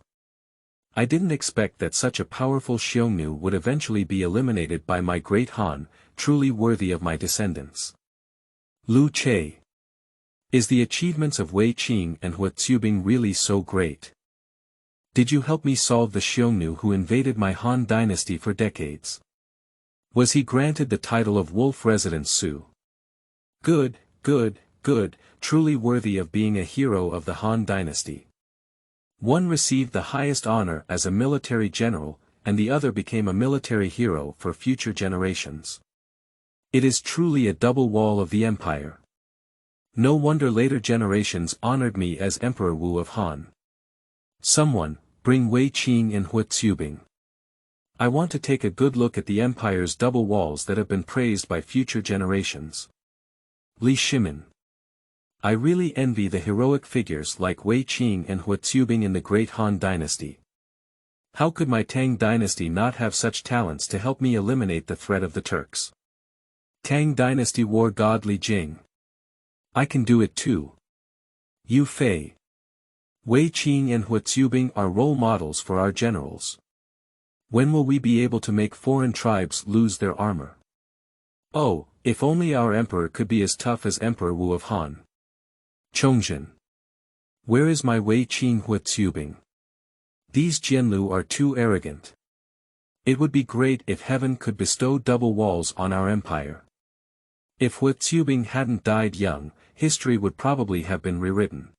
I didn't expect that such a powerful Xiongnu would eventually be eliminated by my great Han, truly worthy of my descendants. Lu Che. Is the achievements of Wei Qing and Qubing really so great? Did you help me solve the Xiongnu who invaded my Han dynasty for decades? Was he granted the title of Wolf Resident Su? Good, good, good, truly worthy of being a hero of the Han dynasty. One received the highest honor as a military general, and the other became a military hero for future generations. It is truly a double wall of the empire. No wonder later generations honored me as Emperor Wu of Han. Someone, bring Wei Qing and Qubing. I want to take a good look at the empire's double walls that have been praised by future generations. Li Shimin. I really envy the heroic figures like Wei Qing and Qubing in the great Han dynasty. How could my Tang dynasty not have such talents to help me eliminate the threat of the Turks? Tang dynasty war god Li Jing. I can do it too. Yu Fei. Wei Qing and Qubing are role models for our generals. When will we be able to make foreign tribes lose their armor? Oh, if only our emperor could be as tough as Emperor Wu of Han. Chongzhen. Where is my Wei Qing Qubing? These Jianlu are too arrogant. It would be great if heaven could bestow double walls on our empire. If Qubing hadn't died young, history would probably have been rewritten.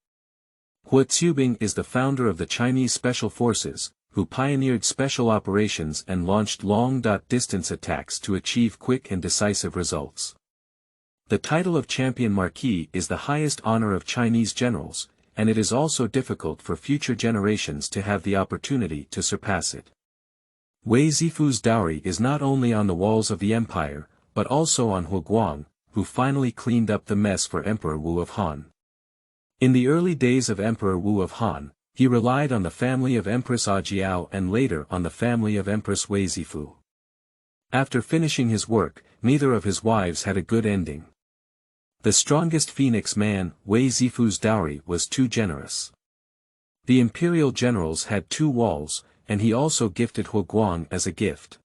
Qubing is the founder of the Chinese Special Forces, who pioneered special operations and launched long-distance attacks to achieve quick and decisive results. The title of Champion Marquis is the highest honor of Chinese generals, and it is also difficult for future generations to have the opportunity to surpass it. Wei Zifu's dowry is not only on the walls of the empire, but also on Huguang, who finally cleaned up the mess for Emperor Wu of Han. In the early days of Emperor Wu of Han, he relied on the family of Empress Ajiao and later on the family of Empress Wei Zifu. After finishing his work, neither of his wives had a good ending. The strongest phoenix man, Wei Zifu's dowry was too generous. The imperial generals had 2 walls, and he also gifted Huguang as a gift.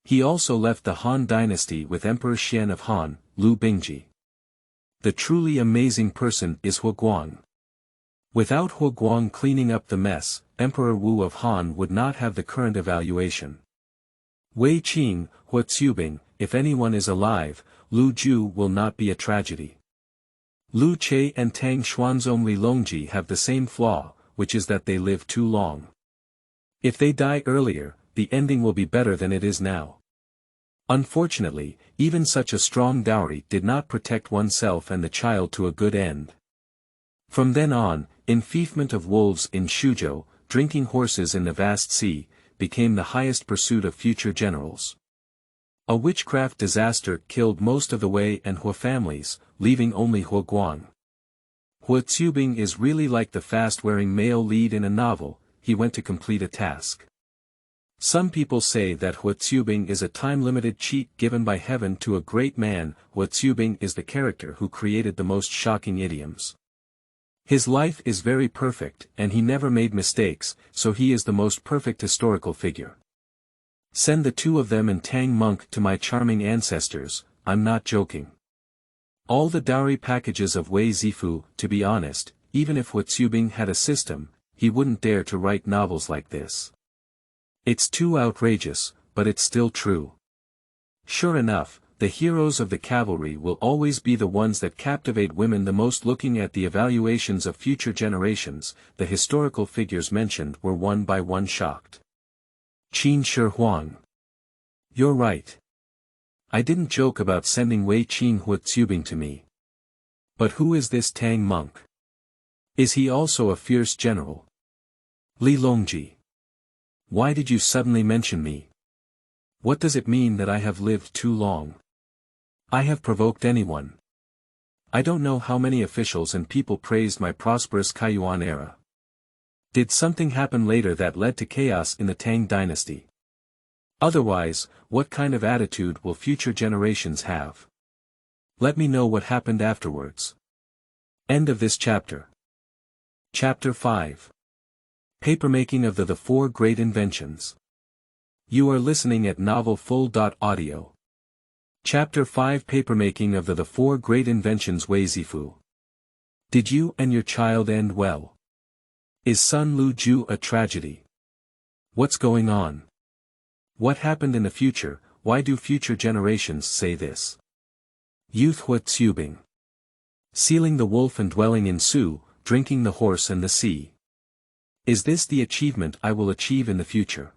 He also left the Han dynasty with Emperor Xian of Han, Lu Bingji. The truly amazing person is Huguang. Without Huguang cleaning up the mess, Emperor Wu of Han would not have the current evaluation. Wei Qing, Qubing, if anyone is alive, Lu Ju will not be a tragedy. Lu Che and Tang Xuanzong Li Longji have the same flaw, which is that they live too long. If they die earlier, the ending will be better than it is now. Unfortunately, even such a strong dowry did not protect oneself and the child to a good end. From then on, enfeoffment of wolves in Shuzhou, drinking horses in the vast sea, became the highest pursuit of future generals. A witchcraft disaster killed most of the Wei and Hua families, leaving only Hua Guang. Hua Qubing is really like the fast-wearing male lead in a novel, he went to complete a task. Some people say that Hua Qubing is a time-limited cheat given by heaven to a great man. Hua Qubing is the character who created the most shocking idioms. His life is very perfect and he never made mistakes, so he is the most perfect historical figure. Send the two of them and Tang Monk to my charming ancestors, I'm not joking. All the dowry packages of Wei Zifu, to be honest, even if Hua Qubing had a system, he wouldn't dare to write novels like this. It's too outrageous, but it's still true. Sure enough, the heroes of the cavalry will always be the ones that captivate women the most. Looking at the evaluations of future generations, the historical figures mentioned were one by one shocked. Qin Shi Huang. You're right. I didn't joke about sending Wei Qin Hua Qubing to me. But who is this Tang Monk? Is he also a fierce general? Li Longji. Why did you suddenly mention me? What does it mean that I have lived too long? I have provoked anyone. I don't know how many officials and people praised my prosperous Kaiyuan era. Did something happen later that led to chaos in the Tang dynasty? Otherwise, what kind of attitude will future generations have? Let me know what happened afterwards. End of this chapter. Chapter 5. Papermaking of the Four Great Inventions. You are listening at novelfull.audio. Chapter 5 Papermaking of the Four Great Inventions. Wei Zifu. Did you and your child end well? Is Sun Lu Ju a tragedy? What's going on? What happened in the future? Why do future generations say this? Youth Hua Qubing. Sealing the wolf and dwelling in Su, drinking the horse and the sea. Is this the achievement I will achieve in the future?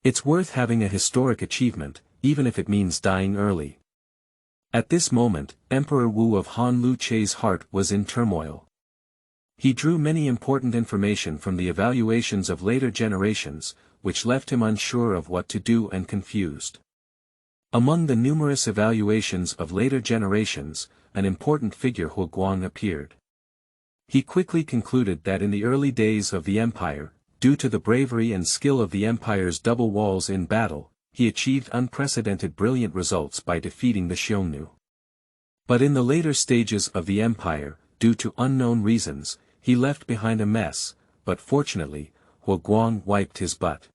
It's worth having a historic achievement, even if it means dying early. At this moment, Emperor Wu of Han Lu Che's heart was in turmoil. He drew many important information from the evaluations of later generations, which left him unsure of what to do and confused. Among the numerous evaluations of later generations, an important figure Hua Guang appeared. He quickly concluded that in the early days of the empire, due to the bravery and skill of the empire's double walls in battle, he achieved unprecedented brilliant results by defeating the Xiongnu. But in the later stages of the empire, due to unknown reasons, he left behind a mess, but fortunately, Hua Guang wiped his butt.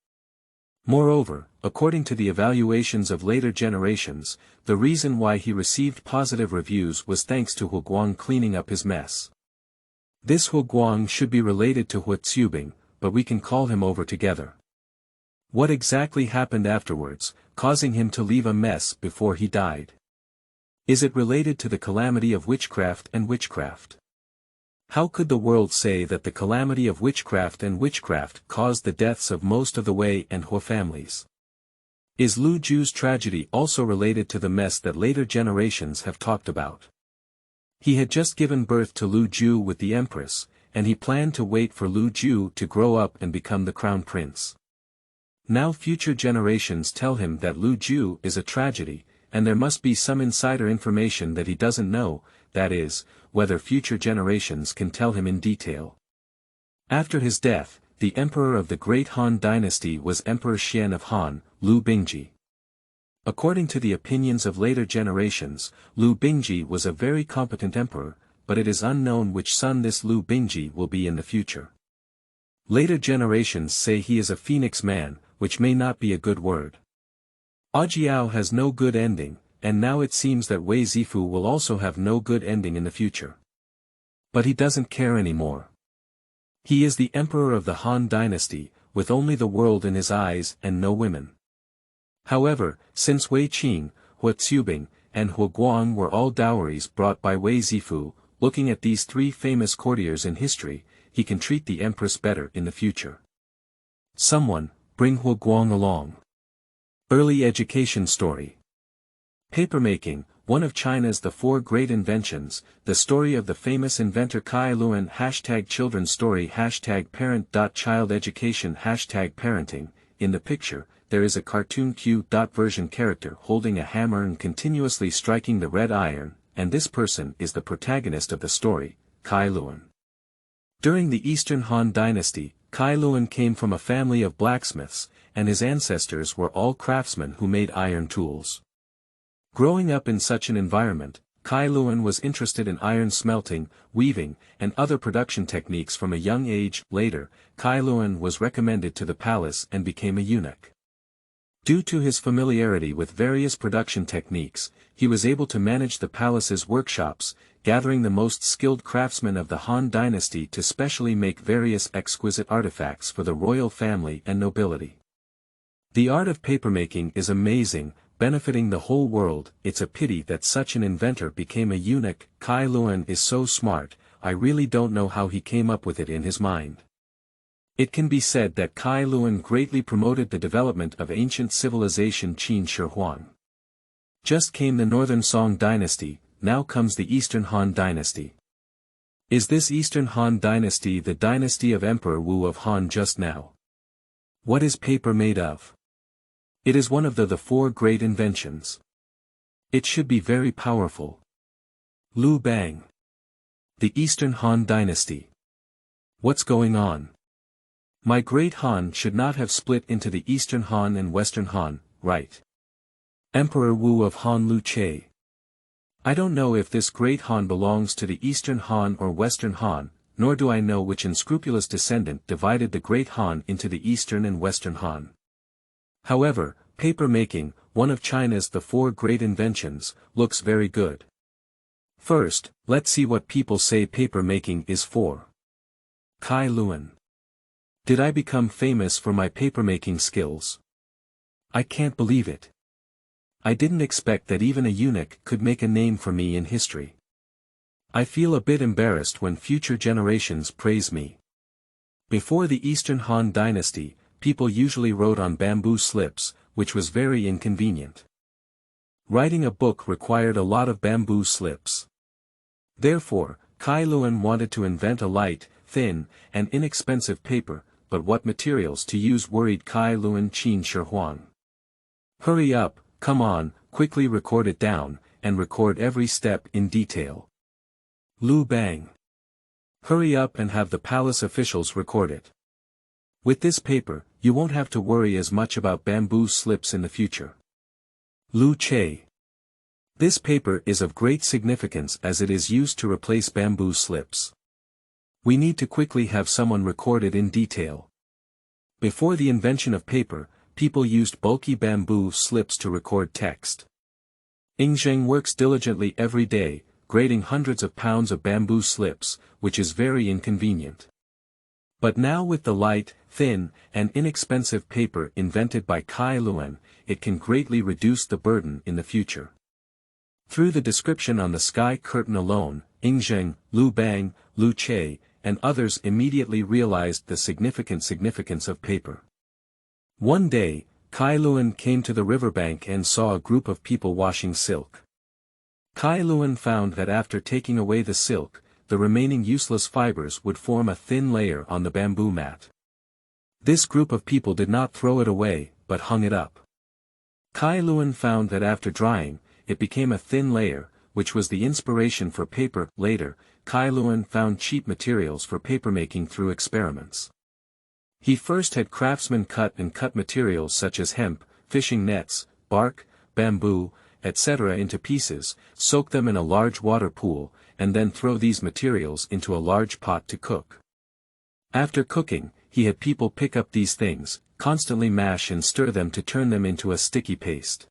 Moreover, according to the evaluations of later generations, the reason why he received positive reviews was thanks to Hua Guang cleaning up his mess. This Hua Guang should be related to Hua Qubing, but we can call him over together. What exactly happened afterwards, causing him to leave a mess before he died? Is it related to the calamity of witchcraft and witchcraft? How could the world say that the calamity of witchcraft and witchcraft caused the deaths of most of the Wei and Hua families? Is Lu Ju's tragedy also related to the mess that later generations have talked about? He had just given birth to Lu Ju with the empress, and he planned to wait for Lu Ju to grow up and become the crown prince. Now future generations tell him that Lu Ju is a tragedy, and there must be some insider information that he doesn't know, that is, whether future generations can tell him in detail. After his death, the emperor of the great Han dynasty was Emperor Xian of Han, Lu Bingji. According to the opinions of later generations, Lu Bingji was a very competent emperor, but it is unknown which son this Lu Bingji will be in the future. Later generations say he is a phoenix man, which may not be a good word. Ajiao has no good ending, and now it seems that Wei Zifu will also have no good ending in the future. But he doesn't care anymore. He is the emperor of the Han dynasty, with only the world in his eyes and no women. However, since Wei Qing, Hua Qubing, and Hua Guang were all dowries brought by Wei Zifu, looking at these three famous courtiers in history, he can treat the empress better in the future. Someone, bring Hua Guang along. Early education story. Papermaking, one of China's the four great inventions, the story of the famous inventor Kai Luan #children's story #parent.child education #parenting. In the picture, there is a cartoon Q.version character holding a hammer and continuously striking the red iron, and this person is the protagonist of the story, Kai Luan. During the Eastern Han Dynasty, Kai Luan came from a family of blacksmiths, and his ancestors were all craftsmen who made iron tools. Growing up in such an environment, Kai Luan was interested in iron smelting, weaving, and other production techniques from a young age. Later, Kai Luan was recommended to the palace and became a eunuch. Due to his familiarity with various production techniques, he was able to manage the palace's workshops, gathering the most skilled craftsmen of the Han Dynasty to specially make various exquisite artifacts for the royal family and nobility. The art of papermaking is amazing, benefiting the whole world. It's a pity that such an inventor became a eunuch. Kai Luan is so smart, I really don't know how he came up with it in his mind. It can be said that Kai Luan greatly promoted the development of ancient civilization Qin Shi Huang. Just came the Northern Song Dynasty, now comes the Eastern Han Dynasty. Is this Eastern Han Dynasty the dynasty of Emperor Wu of Han just now? What is paper made of? It is one of the four great inventions. It should be very powerful. Lu Bang. The Eastern Han Dynasty. What's going on? My great Han should not have split into the Eastern Han and Western Han, right? Emperor Wu of Han Lu Che. I don't know if this great Han belongs to the Eastern Han or Western Han, nor do I know which unscrupulous descendant divided the great Han into the Eastern and Western Han. However, papermaking, one of China's the four great inventions, looks very good. First, let's see what people say papermaking is for. Kai Luan. Did I become famous for my papermaking skills? I can't believe it. I didn't expect that even a eunuch could make a name for me in history. I feel a bit embarrassed when future generations praise me. Before the Eastern Han Dynasty, people usually wrote on bamboo slips, which was very inconvenient. Writing a book required a lot of bamboo slips. Therefore, Kai Luan wanted to invent a light, thin, and inexpensive paper, but what materials to use worried Kai Luan Qin Shi Huang. Hurry up, come on, quickly record it down, and record every step in detail. Lu Bang. Hurry up and have the palace officials record it. With this paper, you won't have to worry as much about bamboo slips in the future. Lu Che. This paper is of great significance as it is used to replace bamboo slips. We need to quickly have someone record it in detail. Before the invention of paper, people used bulky bamboo slips to record text. Ingzheng works diligently every day, grading hundreds of pounds of bamboo slips, which is very inconvenient. But now with the light, thin, and inexpensive paper invented by Kai Luan, it can greatly reduce the burden in the future. Through the description on the sky curtain alone, Ingzheng, Lu Bang, Lu Che, and others immediately realized the significance of paper. One day, Kai Luan came to the riverbank and saw a group of people washing silk. Kai Luan found that after taking away the silk, the remaining useless fibers would form a thin layer on the bamboo mat. This group of people did not throw it away, but hung it up. Kai Luan found that after drying, it became a thin layer, which was the inspiration for paper. Later, Kai Luan found cheap materials for papermaking through experiments. He first had craftsmen cut materials such as hemp, fishing nets, bark, bamboo, etc. into pieces, soak them in a large water pool, and then throw these materials into a large pot to cook. After cooking, he had people pick up these things, constantly mash and stir them to turn them into a sticky paste.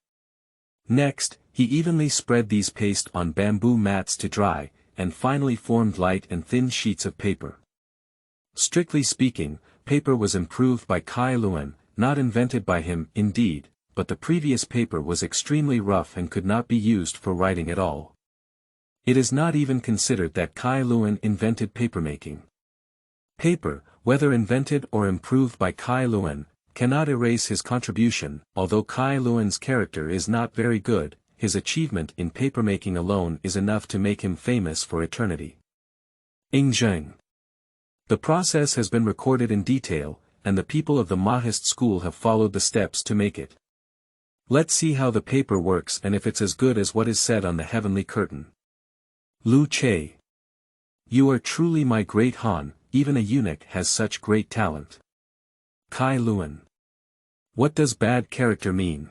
Next, he evenly spread these paste on bamboo mats to dry, and finally formed light and thin sheets of paper. Strictly speaking, paper was improved by Kai Luan, not invented by him, indeed, but the previous paper was extremely rough and could not be used for writing at all. It is not even considered that Kai Luan invented papermaking. Paper, whether invented or improved by Kai Luan, cannot erase his contribution. Although Kai Luan's character is not very good, his achievement in papermaking alone is enough to make him famous for eternity. Ingzheng. The process has been recorded in detail, and the people of the Mahist school have followed the steps to make it. Let's see how the paper works and if it's as good as what is said on the heavenly curtain. Lu Che. You are truly my great Han, even a eunuch has such great talent. Kai Luan. What does bad character mean?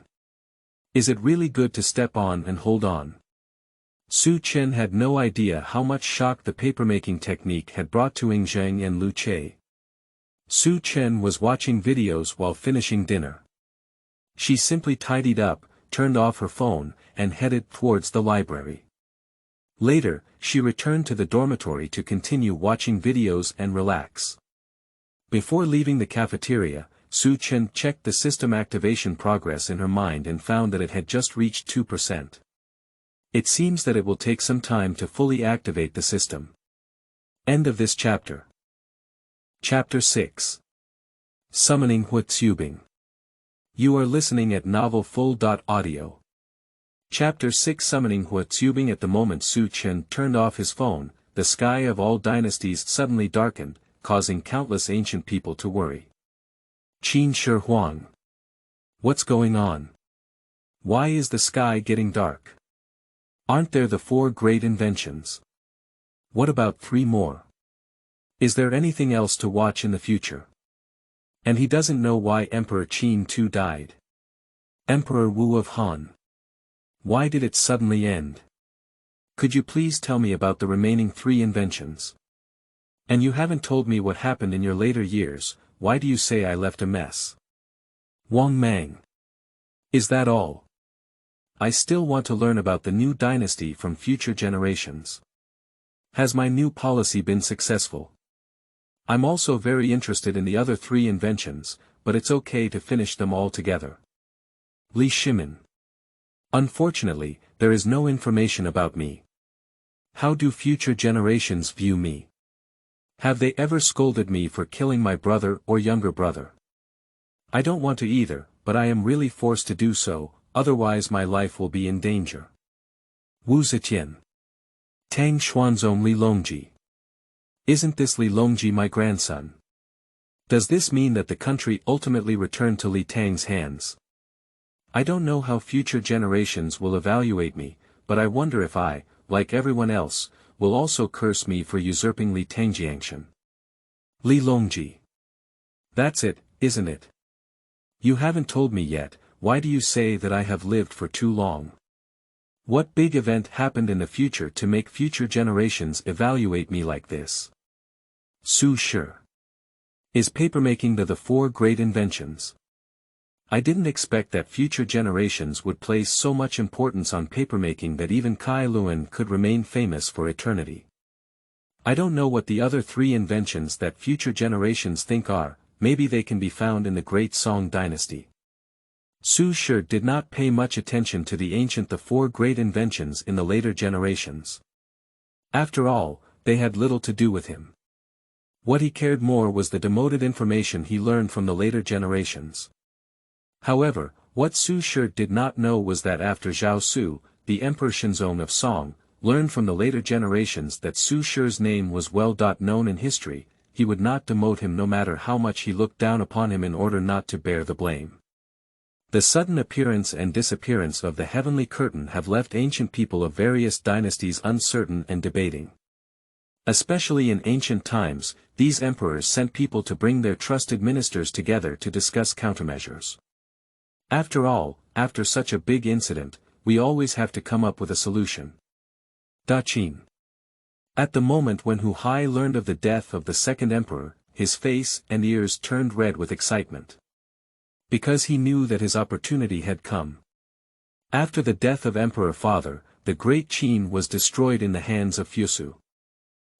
Is it really good to step on and hold on? Su Chen had no idea how much shock the papermaking technique had brought to Ingzheng and Lu Che. Su Chen was watching videos while finishing dinner. She simply tidied up, turned off her phone, and headed towards the library. Later, she returned to the dormitory to continue watching videos and relax. Before leaving the cafeteria, Su Chen checked the system activation progress in her mind and found that it had just reached 2%. It seems that it will take some time to fully activate the system. End of this chapter. Chapter 6. Summoning Qubing. You are listening at Novel Full.audio. Chapter 6. Summoning Qubing. At the moment Su Chen turned off his phone, the sky of all dynasties suddenly darkened, causing countless ancient people to worry. Qin Shi Huang. What's going on? Why is the sky getting dark? Aren't there the 4 great inventions? What about 3 more? Is there anything else to watch in the future? And he doesn't know why Emperor Qin too died. Emperor Wu of Han. Why did it suddenly end? Could you please tell me about the remaining 3 inventions? And you haven't told me what happened in your later years, why do you say I left a mess? Wang Mang. Is that all? I still want to learn about the new dynasty from future generations. Has my new policy been successful? I'm also very interested in the other 3 inventions, but it's okay to finish them all together. Li Shimin. Unfortunately, there is no information about me. How do future generations view me? Have they ever scolded me for killing my brother or younger brother? I don't want to either, but I am really forced to do so, otherwise my life will be in danger. Wu Zetian. Tang Xuanzong Li Longji. Isn't this Li Longji my grandson? Does this mean that the country ultimately returned to Li Tang's hands? I don't know how future generations will evaluate me, but I wonder if I, like everyone else, will also curse me for usurping Li Tangjiangshan. Li Longji. That's it, isn't it? You haven't told me yet, why do you say that I have lived for too long? What big event happened in the future to make future generations evaluate me like this? Su Shi. Is papermaking the 4 great inventions? I didn't expect that future generations would place so much importance on papermaking that even Kai Luan could remain famous for eternity. I don't know what the other 3 inventions that future generations think are, maybe they can be found in the Great Song Dynasty. Su Shi did not pay much attention to the 4 great inventions in the later generations. After all, they had little to do with him. What he cared more was the demoted information he learned from the later generations. However, what Su Shi did not know was that after Zhao Su, the Emperor Shenzong of Song, learned from the later generations that Su Shi's name was well known in history, he would not demote him no matter how much he looked down upon him in order not to bear the blame. The sudden appearance and disappearance of the heavenly curtain have left ancient people of various dynasties uncertain and debating. Especially in ancient times, these emperors sent people to bring their trusted ministers together to discuss countermeasures. After all, after such a big incident, we always have to come up with a solution. Da Qin. At the moment when Hu Hai learned of the death of the second emperor, his face and ears turned red with excitement. Because he knew that his opportunity had come. After the death of Emperor Father, the great Qin was destroyed in the hands of Fusu.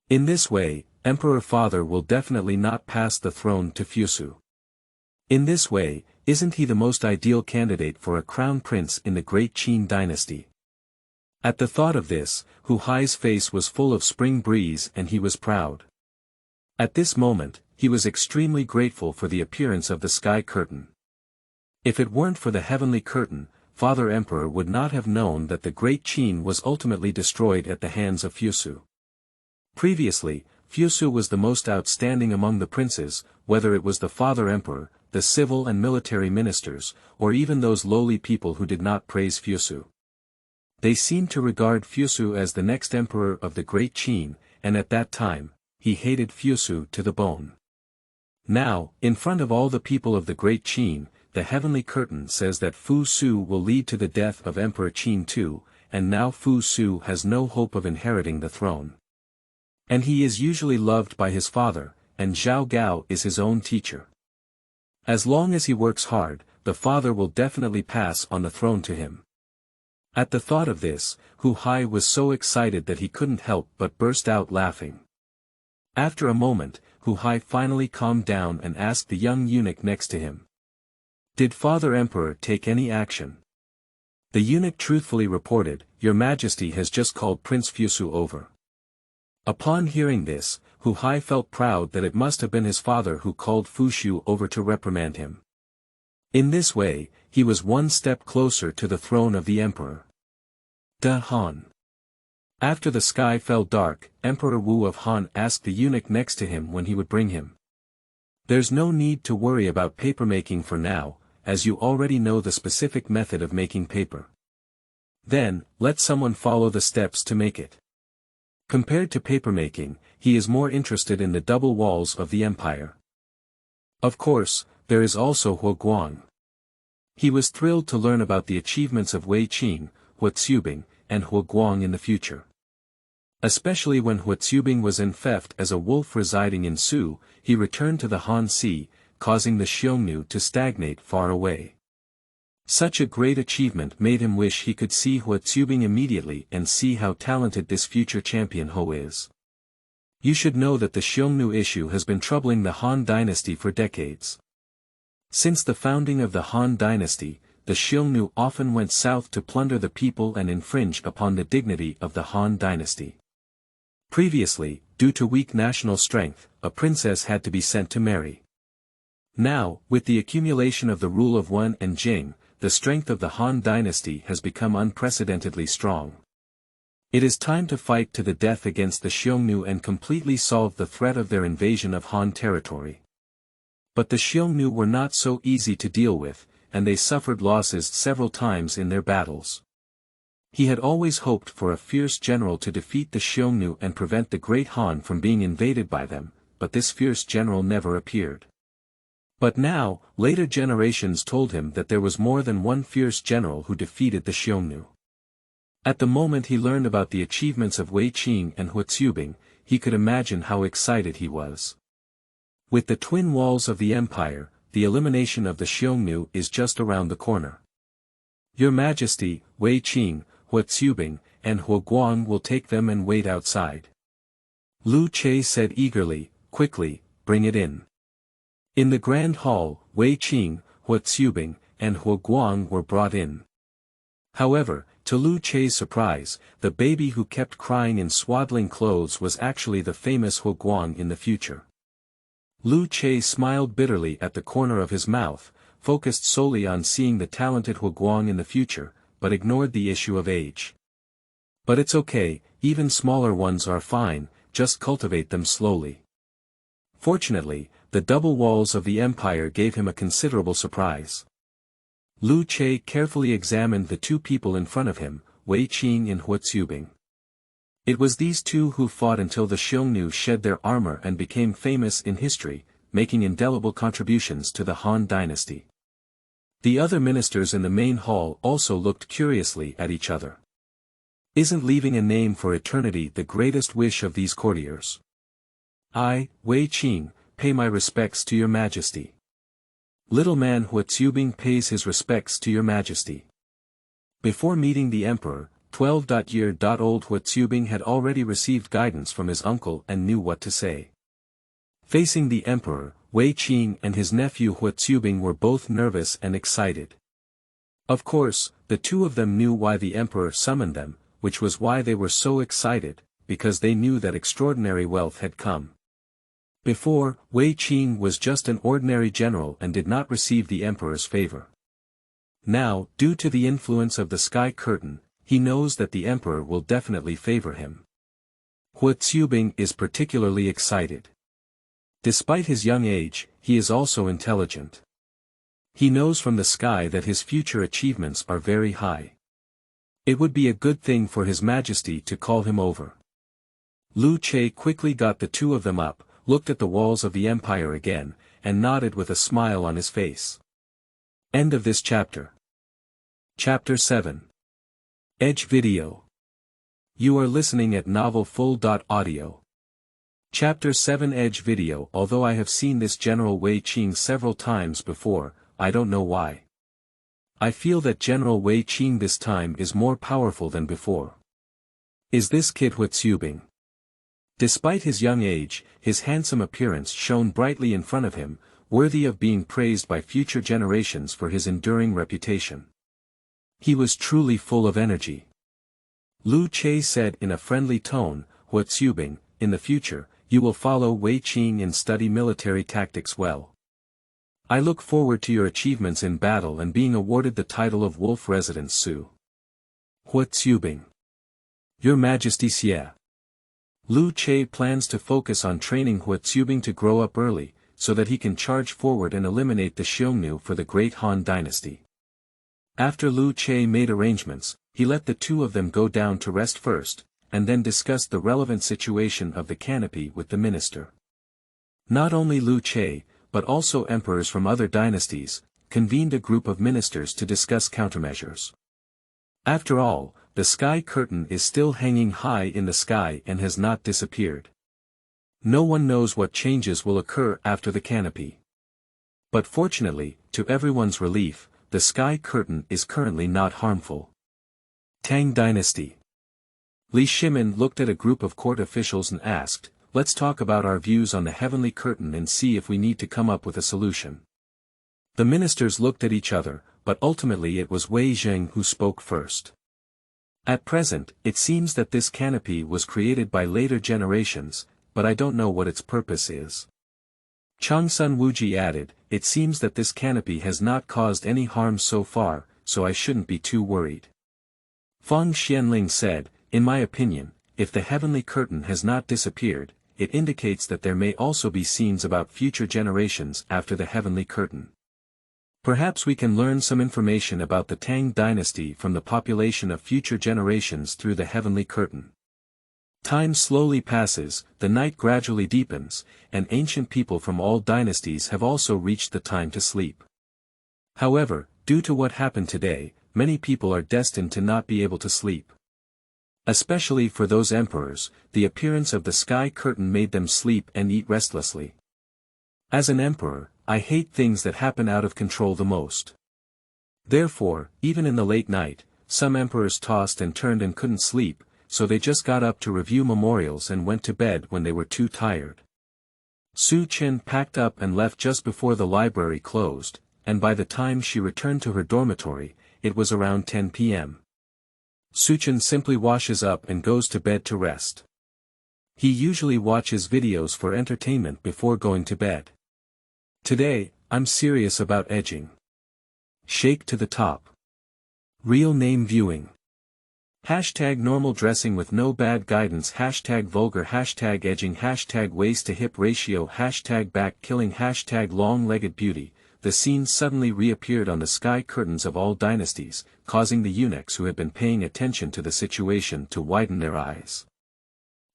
In this way, Emperor Father will definitely not pass the throne to Fusu. In this way, isn't he the most ideal candidate for a crown prince in the great Qin dynasty? At the thought of this, Hu Hai's face was full of spring breeze and he was proud. At this moment, he was extremely grateful for the appearance of the sky curtain. If it weren't for the heavenly curtain, Father Emperor would not have known that the Great Qin was ultimately destroyed at the hands of Fusu. Previously, Fusu was the most outstanding among the princes, whether it was the Father Emperor, the civil and military ministers, or even those lowly people who did not praise Fusu. They seemed to regard Fusu as the next emperor of the Great Qin, and at that time, he hated Fusu to the bone. Now, in front of all the people of the Great Qin, the heavenly curtain says that Fu Su will lead to the death of Emperor Qin II, and now Fu Su has no hope of inheriting the throne. And he is usually loved by his father, and Zhao Gao is his own teacher. As long as he works hard, the father will definitely pass on the throne to him. At the thought of this, Hu Hai was so excited that he couldn't help but burst out laughing. After a moment, Hu Hai finally calmed down and asked the young eunuch next to him. "Did Father Emperor take any action?" The eunuch truthfully reported, "Your Majesty has just called Prince Fusu over." Upon hearing this, Hu Hai felt proud that it must have been his father who called Fusu over to reprimand him. In this way, he was one step closer to the throne of the emperor. De Han. After the sky fell dark, Emperor Wu of Han asked the eunuch next to him when he would bring him. "There's no need to worry about papermaking for now, as you already know the specific method of making paper. Then, let someone follow the steps to make it." Compared to papermaking, he is more interested in the double walls of the empire. Of course, there is also Huoguang. He was thrilled to learn about the achievements of Wei Qing, Qubing, and Huoguang in the future. Especially when Qubing was enfeoffed as a wolf residing in Su, he returned to the Han Sea, causing the Xiongnu to stagnate far away. Such a great achievement made him wish he could see Qubing immediately and see how talented this future champion Ho is. You should know that the Xiongnu issue has been troubling the Han dynasty for decades. Since the founding of the Han dynasty, the Xiongnu often went south to plunder the people and infringe upon the dignity of the Han dynasty. Previously, due to weak national strength, a princess had to be sent to marry. Now, with the accumulation of the rule of Wen and Jing, the strength of the Han dynasty has become unprecedentedly strong. It is time to fight to the death against the Xiongnu and completely solve the threat of their invasion of Han territory. But the Xiongnu were not so easy to deal with, and they suffered losses several times in their battles. He had always hoped for a fierce general to defeat the Xiongnu and prevent the Great Han from being invaded by them, but this fierce general never appeared. But now, later generations told him that there was more than one fierce general who defeated the Xiongnu. At the moment he learned about the achievements of Wei Qing and Qubing, he could imagine how excited he was. With the twin walls of the empire, the elimination of the Xiongnu is just around the corner. Your Majesty, Wei Qing, Qubing, and Huoguang will take them and wait outside. Lu Che said eagerly, "Quickly, bring it in." In the grand hall, Wei Qing, Qubing, and Huoguang were brought in. However, to Lu Che's surprise, the baby who kept crying in swaddling clothes was actually the famous Huoguang in the future. Lu Che smiled bitterly at the corner of his mouth, focused solely on seeing the talented Huoguang in the future, but ignored the issue of age. But it's okay, even smaller ones are fine, just cultivate them slowly. Fortunately, the double walls of the empire gave him a considerable surprise. Lu Che carefully examined the two people in front of him, Wei Qing and Qubing. It was these two who fought until the Xiongnu shed their armor and became famous in history, making indelible contributions to the Han dynasty. The other ministers in the main hall also looked curiously at each other. Isn't leaving a name for eternity the greatest wish of these courtiers? I, Wei Qing, pay my respects to your majesty. Little man Qubing pays his respects to your majesty. Before meeting the emperor, 12-year-old Qubing had already received guidance from his uncle and knew what to say. Facing the emperor, Wei Qing and his nephew Qubing were both nervous and excited. Of course, the two of them knew why the emperor summoned them, which was why they were so excited, because they knew that extraordinary wealth had come. Before, Wei Qing was just an ordinary general and did not receive the emperor's favor. Now, due to the influence of the sky curtain, he knows that the emperor will definitely favor him. Qubing is particularly excited. Despite his young age, he is also intelligent. He knows from the sky that his future achievements are very high. It would be a good thing for His Majesty to call him over. Lu Che quickly got the two of them up, looked at the walls of the empire again, and nodded with a smile on his face. End of this chapter. Chapter 7. Edge Video. You are listening at novelfull.audio. Chapter 7 Edge Video. Although I have seen this General Wei Qing several times before, I don't know why. I feel that General Wei Qing this time is more powerful than before. Is this kid Qubing? Despite his young age, his handsome appearance shone brightly in front of him, worthy of being praised by future generations for his enduring reputation. He was truly full of energy. Lu Che said in a friendly tone, Qubing, in the future, you will follow Wei Qing and study military tactics well. I look forward to your achievements in battle and being awarded the title of Wolf Resident Su. Qubing. Your Majesty Xie. Lu Che plans to focus on training Qubing to grow up early, so that he can charge forward and eliminate the Xiongnu for the Great Han Dynasty. After Lu Che made arrangements, he let the two of them go down to rest first, and then discussed the relevant situation of the canopy with the minister. Not only Lu Che, but also emperors from other dynasties, convened a group of ministers to discuss countermeasures. After all, the sky curtain is still hanging high in the sky and has not disappeared. No one knows what changes will occur after the canopy. But fortunately, to everyone's relief, the sky curtain is currently not harmful. Tang Dynasty. Li Shimin looked at a group of court officials and asked, let's talk about our views on the heavenly curtain and see if we need to come up with a solution. The ministers looked at each other, but ultimately it was Wei Zheng who spoke first. At present, it seems that this canopy was created by later generations, but I don't know what its purpose is. Changsun Wuji added, it seems that this canopy has not caused any harm so far, so I shouldn't be too worried. Feng Xianling said, in my opinion, if the heavenly curtain has not disappeared, it indicates that there may also be scenes about future generations after the heavenly curtain. Perhaps we can learn some information about the Tang dynasty from the population of future generations through the heavenly curtain. Time slowly passes, the night gradually deepens, and ancient people from all dynasties have also reached the time to sleep. However, due to what happened today, many people are destined to not be able to sleep. Especially for those emperors, the appearance of the sky curtain made them sleep and eat restlessly. As an emperor, I hate things that happen out of control the most. Therefore, even in the late night, some emperors tossed and turned and couldn't sleep, so they just got up to review memorials and went to bed when they were too tired. Su Chen packed up and left just before the library closed, and by the time she returned to her dormitory, it was around 10 p.m. Su Chen simply washes up and goes to bed to rest. He usually watches videos for entertainment before going to bed. Today, I'm serious about edging. Shake to the top. Real name viewing. Hashtag normal dressing with no bad guidance. Hashtag vulgar. Hashtag edging. Hashtag waist to hip ratio. Hashtag back killing. Hashtag long-legged beauty. The scene suddenly reappeared on the sky curtains of all dynasties, causing the eunuchs who had been paying attention to the situation to widen their eyes.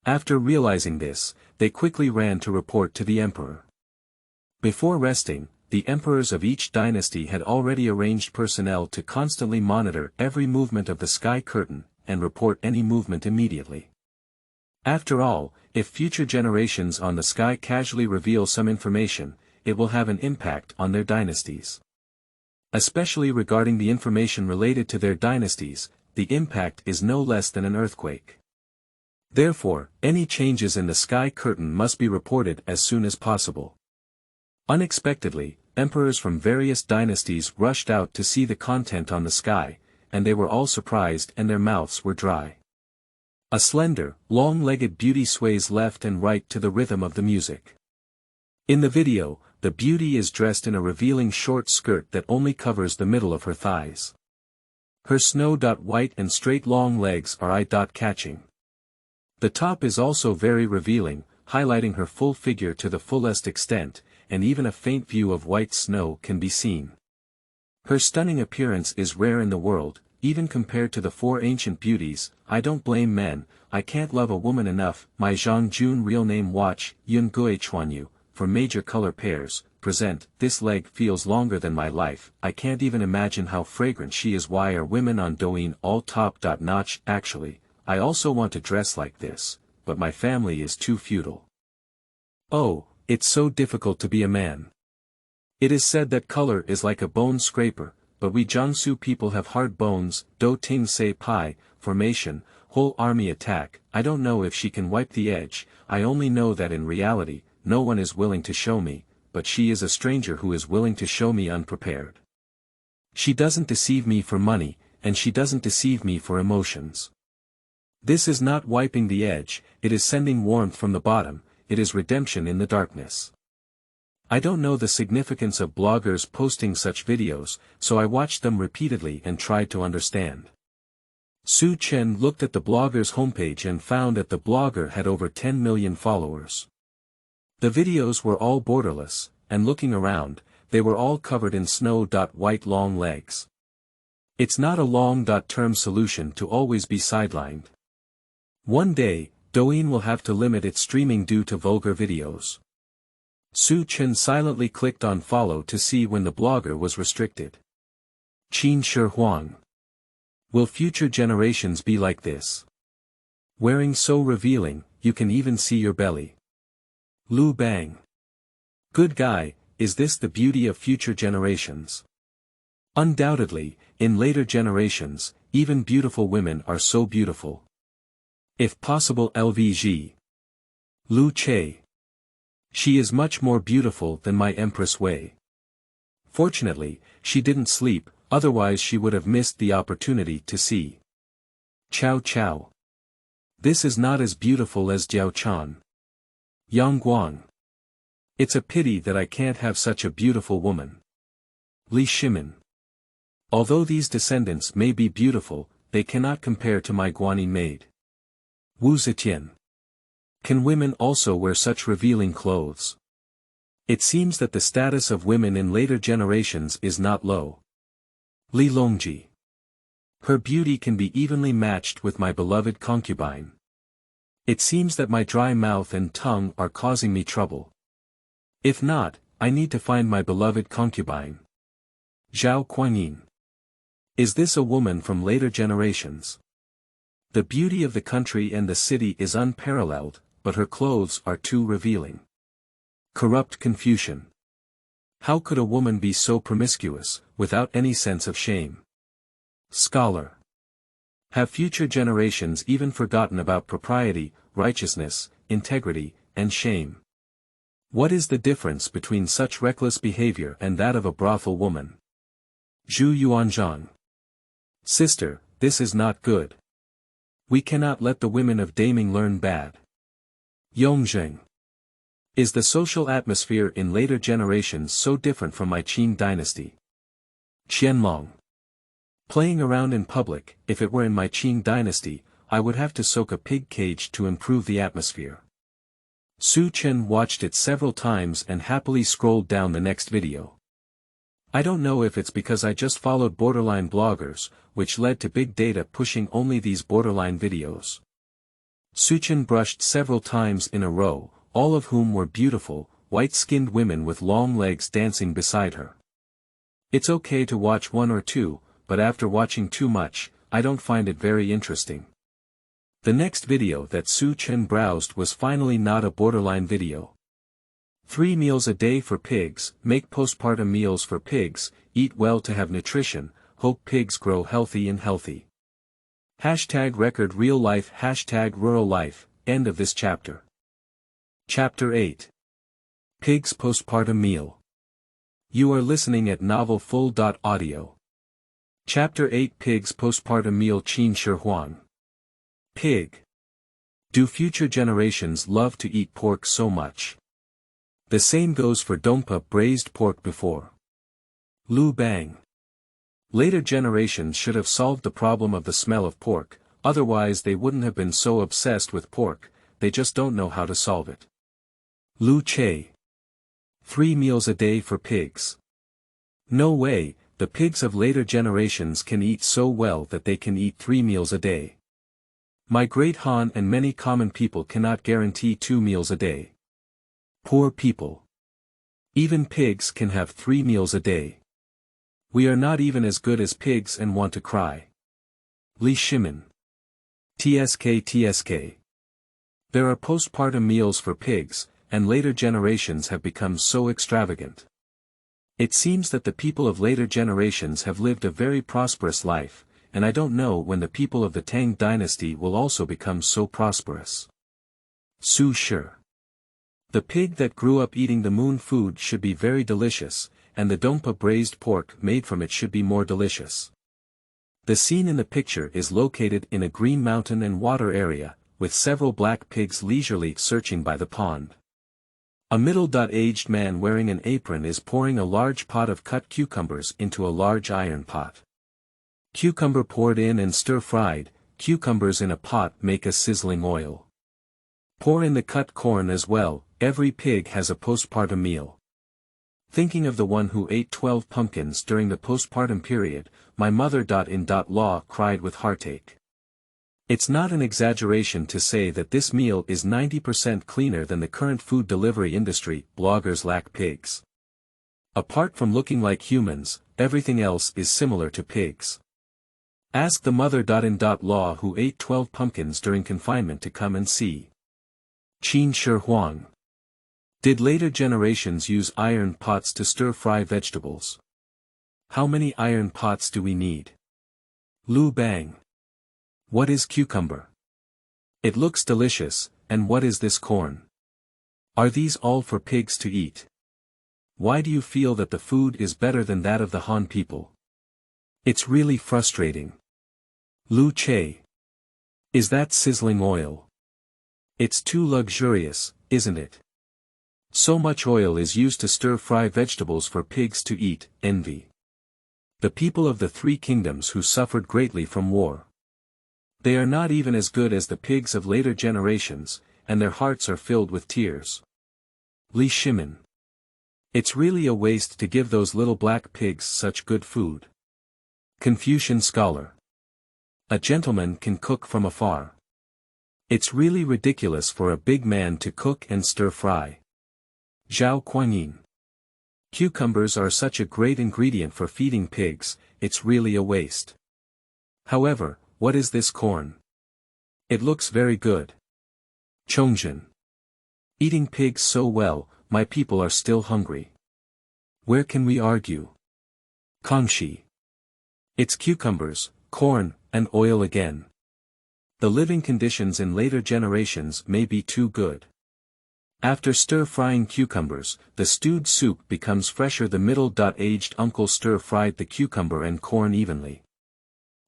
After realizing this, they quickly ran to report to the emperor. Before resting, the emperors of each dynasty had already arranged personnel to constantly monitor every movement of the sky curtain, and report any movement immediately. After all, if future generations on the sky casually reveal some information, it will have an impact on their dynasties. Especially regarding the information related to their dynasties, the impact is no less than an earthquake. Therefore, any changes in the sky curtain must be reported as soon as possible. Unexpectedly, emperors from various dynasties rushed out to see the content on the sky, and they were all surprised and their mouths were dry. A slender, long-legged beauty sways left and right to the rhythm of the music. In the video, The beauty is dressed in a revealing short skirt that only covers the middle of her thighs. Her snow-white and straight long legs are eye-catching. The top is also very revealing, highlighting her full figure to the fullest extent, and even a faint view of white snow can be seen. Her stunning appearance is rare in the world, even compared to the four ancient beauties. I don't blame men, I can't love a woman enough. My Zhang Jun real name watch, Yun Gui Chuanyu, for major color pairs, present. This leg feels longer than my life. I can't even imagine how fragrant she is. Why are women on Douyin all top-notch? Actually, I also want to dress like this, but my family is too feudal. Oh, it's so difficult to be a man. It is said that color is like a bone scraper, but we Jiangsu people have hard bones. Do Ting Sei Pai, formation, whole army attack. I don't know if she can wipe the edge. I only know that in reality, no one is willing to show me, but she is a stranger who is willing to show me unprepared. She doesn't deceive me for money, and she doesn't deceive me for emotions. This is not wiping the edge, it is sending warmth from the bottom, it is redemption in the darkness. I don't know the significance of bloggers posting such videos, so I watched them repeatedly and tried to understand. Su Chen looked at the blogger's homepage and found that the blogger had over 10 million followers. The videos were all borderless, and looking around, they were all covered in snow-white long legs. It's not a long-term solution to always be sidelined. One day, Douyin will have to limit its streaming due to vulgar videos. Su Chen silently clicked on follow to see when the blogger was restricted. Qin Shi Huang. Will future generations be like this? Wearing so revealing, you can even see your belly. Lu Bang. Good guy, is this the beauty of future generations? Undoubtedly, in later generations, even beautiful women are so beautiful. If possible LVG. Lu Che. She is much more beautiful than my Empress Wei. Fortunately, she didn't sleep, otherwise she would have missed the opportunity to see. Chao Chao. This is not as beautiful as Jiao Chan. Yang Guang. It's a pity that I can't have such a beautiful woman. Li Shimin. Although these descendants may be beautiful, they cannot compare to my Guanyin maid. Wu Zetian. Can women also wear such revealing clothes? It seems that the status of women in later generations is not low. Li Longji. Her beauty can be evenly matched with my beloved concubine. It seems that my dry mouth and tongue are causing me trouble. If not, I need to find my beloved concubine. Zhao Kuangyin. Is this a woman from later generations? The beauty of the country and the city is unparalleled, but her clothes are too revealing. Corrupt Confucian. How could a woman be so promiscuous, without any sense of shame? Scholar. Have future generations even forgotten about propriety, righteousness, integrity, and shame? What is the difference between such reckless behavior and that of a brothel woman? Zhu Yuanzhang. Sister, this is not good. We cannot let the women of Daming learn bad. Yongzheng. Is the social atmosphere in later generations so different from my Qin dynasty? Qianlong. Playing around in public, if it were in my Qing dynasty, I would have to soak a pig cage to improve the atmosphere. Su Chen watched it several times and happily scrolled down the next video. I don't know if it's because I just followed borderline bloggers, which led to big data pushing only these borderline videos. Su Chen brushed several times in a row, all of whom were beautiful, white-skinned women with long legs dancing beside her. It's okay to watch one or two, but after watching too much, I don't find it very interesting. The next video that Su Chen browsed was finally not a borderline video. 3 meals a day for pigs, make postpartum meals for pigs, eat well to have nutrition, hope pigs grow healthy and healthy. Hashtag record real life, hashtag rural life, end of this chapter. Chapter 8. Pigs postpartum meal. You are listening at Novel Full.audio. Chapter 8 Pigs postpartum meal Qin Shi Huang. Pig. Do future generations love to eat pork so much? The same goes for Dongpo braised pork before. Lu Bang. Later generations should have solved the problem of the smell of pork, otherwise they wouldn't have been so obsessed with pork, they just don't know how to solve it. Lu Che. 3 meals a day for pigs. No way, the pigs of later generations can eat so well that they can eat 3 meals a day. My great Han and many common people cannot guarantee 2 meals a day. Poor people. Even pigs can have 3 meals a day. We are not even as good as pigs and want to cry. Li Shimin. TSK. There are postpartum meals for pigs, and later generations have become so extravagant. It seems that the people of later generations have lived a very prosperous life, and I don't know when the people of the Tang dynasty will also become so prosperous. Su Chen. The pig that grew up eating the moon food should be very delicious, and the Dongpo braised pork made from it should be more delicious. The scene in the picture is located in a green mountain and water area, with several black pigs leisurely searching by the pond. A middle-aged man wearing an apron is pouring a large pot of cut cucumbers into a large iron pot. Cucumber poured in and stir-fried, cucumbers in a pot make a sizzling oil. Pour in the cut corn as well, every pig has a postpartum meal. Thinking of the one who ate 12 pumpkins during the postpartum period, my mother-in-law cried with heartache. It's not an exaggeration to say that this meal is 90% cleaner than the current food delivery industry. Bloggers lack pigs. Apart from looking like humans, everything else is similar to pigs. Ask the mother-in-law who ate 12 pumpkins during confinement to come and see. Qin Shi Huang. Did later generations use iron pots to stir-fry vegetables? How many iron pots do we need? Lu Bang. What is cucumber? It looks delicious, and what is this corn? Are these all for pigs to eat? Why do you feel that the food is better than that of the Han people? It's really frustrating. Lu Che. Is that sizzling oil? It's too luxurious, isn't it? So much oil is used to stir-fry vegetables for pigs to eat. Envy. The people of the 3 kingdoms who suffered greatly from war. They are not even as good as the pigs of later generations, and their hearts are filled with tears. Li Shimin. It's really a waste to give those little black pigs such good food. Confucian scholar. A gentleman can cook from afar. It's really ridiculous for a big man to cook and stir-fry. Zhao Kuangyin. Cucumbers are such a great ingredient for feeding pigs, it's really a waste. However, what is this corn? It looks very good. Chongjin. Eating pigs so well, my people are still hungry. Where can we argue? Kangxi. It's cucumbers, corn, and oil again. The living conditions in later generations may be too good. After stir-frying cucumbers, the stewed soup becomes fresher. The middle-aged uncle stir-fried the cucumber and corn evenly.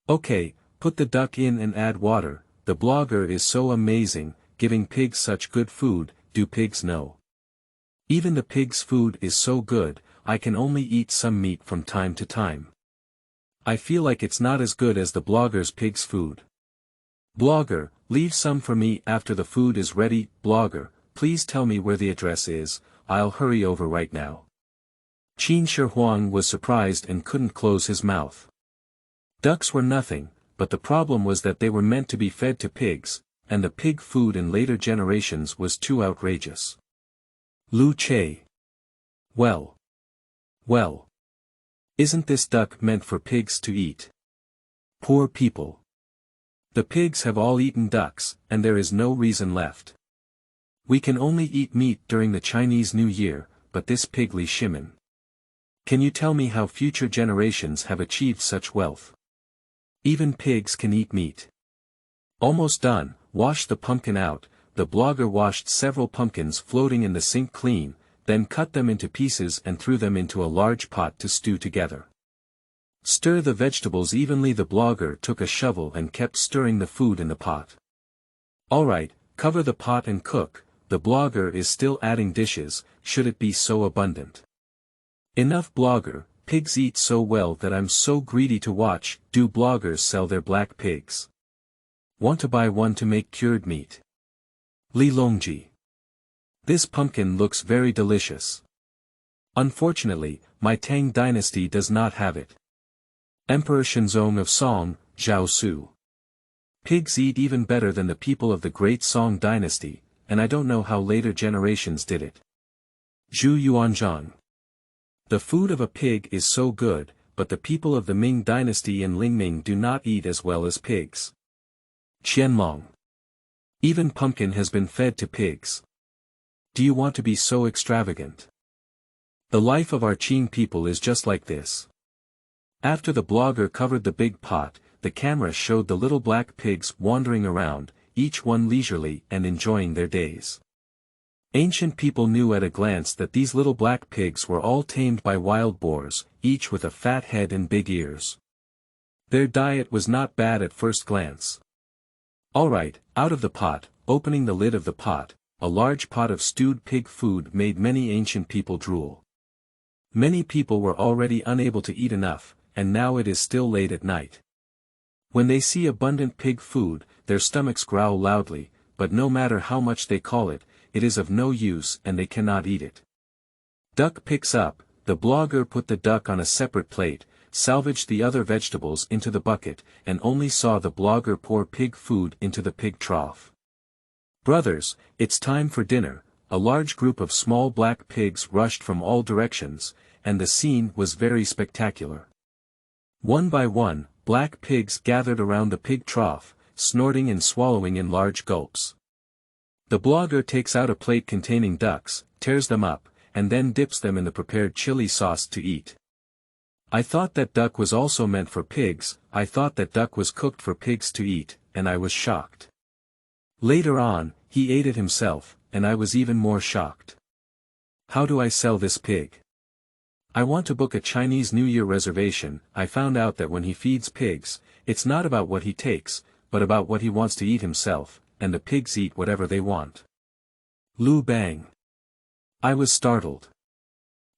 Okay, put the duck in and add water. The blogger is so amazing, giving pigs such good food. Do pigs know? Even the pig's food is so good, I can only eat some meat from time to time. I feel like it's not as good as the blogger's pig's food. Blogger, leave some for me after the food is ready. Blogger, please tell me where the address is, I'll hurry over right now. Qin Shi Huang was surprised and couldn't close his mouth. Ducks were nothing, but the problem was that they were meant to be fed to pigs, and the pig food in later generations was too outrageous. Lu Che. Well. Isn't this duck meant for pigs to eat? Poor people. The pigs have all eaten ducks, and there is no reason left. We can only eat meat during the Chinese New Year, but this pig Li Shimin. Can you tell me how future generations have achieved such wealth? Even pigs can eat meat. Almost done, wash the pumpkin out. The blogger washed several pumpkins floating in the sink clean, then cut them into pieces and threw them into a large pot to stew together. Stir the vegetables evenly. The blogger took a shovel and kept stirring the food in the pot. Alright, cover the pot and cook. the blogger is still adding dishes, should it be so abundant. Enough blogger, pigs eat so well that I'm so greedy to watch, do bloggers sell their black pigs? Want to buy one to make cured meat. Li Longji. This pumpkin looks very delicious. Unfortunately, my Tang dynasty does not have it. Emperor Shenzong of Song, Zhao Su. Pigs eat even better than the people of the great Song dynasty, and I don't know how later generations did it. Zhu Yuanzhang. The food of a pig is so good, but the people of the Ming dynasty in Lingming do not eat as well as pigs. Qianlong. Even pumpkin has been fed to pigs. Do you want to be so extravagant? The life of our Qing people is just like this. After the blogger covered the big pot, the camera showed the little black pigs wandering around, each one leisurely and enjoying their days. Ancient people knew at a glance that these little black pigs were all tamed by wild boars, each with a fat head and big ears. Their diet was not bad at first glance. Alright, out of the pot, opening the lid of the pot, a large pot of stewed pig food made many ancient people drool. Many people were already unable to eat enough, and now it is still late at night. When they see abundant pig food, their stomachs growl loudly, but no matter how much they call it, it is of no use and they cannot eat it. Duck picks up, the blogger put the duck on a separate plate, salvaged the other vegetables into the bucket, and only saw the blogger pour pig food into the pig trough. Brothers, it's time for dinner. A large group of small black pigs rushed from all directions, and the scene was very spectacular. One by one, black pigs gathered around the pig trough, snorting and swallowing in large gulps. The blogger takes out a plate containing ducks, tears them up, and then dips them in the prepared chili sauce to eat. I thought that duck was also meant for pigs, I thought that duck was cooked for pigs to eat, and I was shocked. Later on, he ate it himself, and I was even more shocked. How do I sell this pig? I want to book a Chinese New Year reservation. I found out that when he feeds pigs, it's not about what he takes, but about what he wants to eat himself, and the pigs eat whatever they want. Lu Bang. I was startled.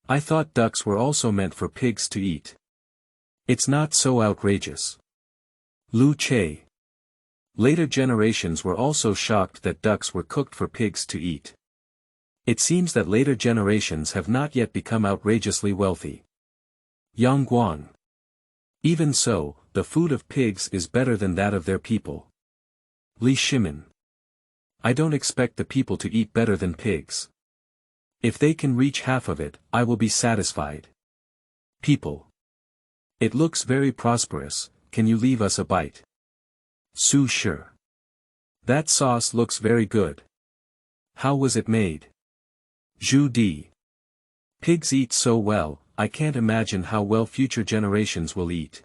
I thought ducks were also meant for pigs to eat. It's not so outrageous. Lu Che. Later generations were also shocked that ducks were cooked for pigs to eat. It seems that later generations have not yet become outrageously wealthy. Yang Guang. Even so, the food of pigs is better than that of their people. Li Shimin. I don't expect the people to eat better than pigs. If they can reach half of it, I will be satisfied. People. It looks very prosperous, can you leave us a bite? Su Chen. That sauce looks very good. How was it made? Zhu Di. Pigs eat so well, I can't imagine how well future generations will eat.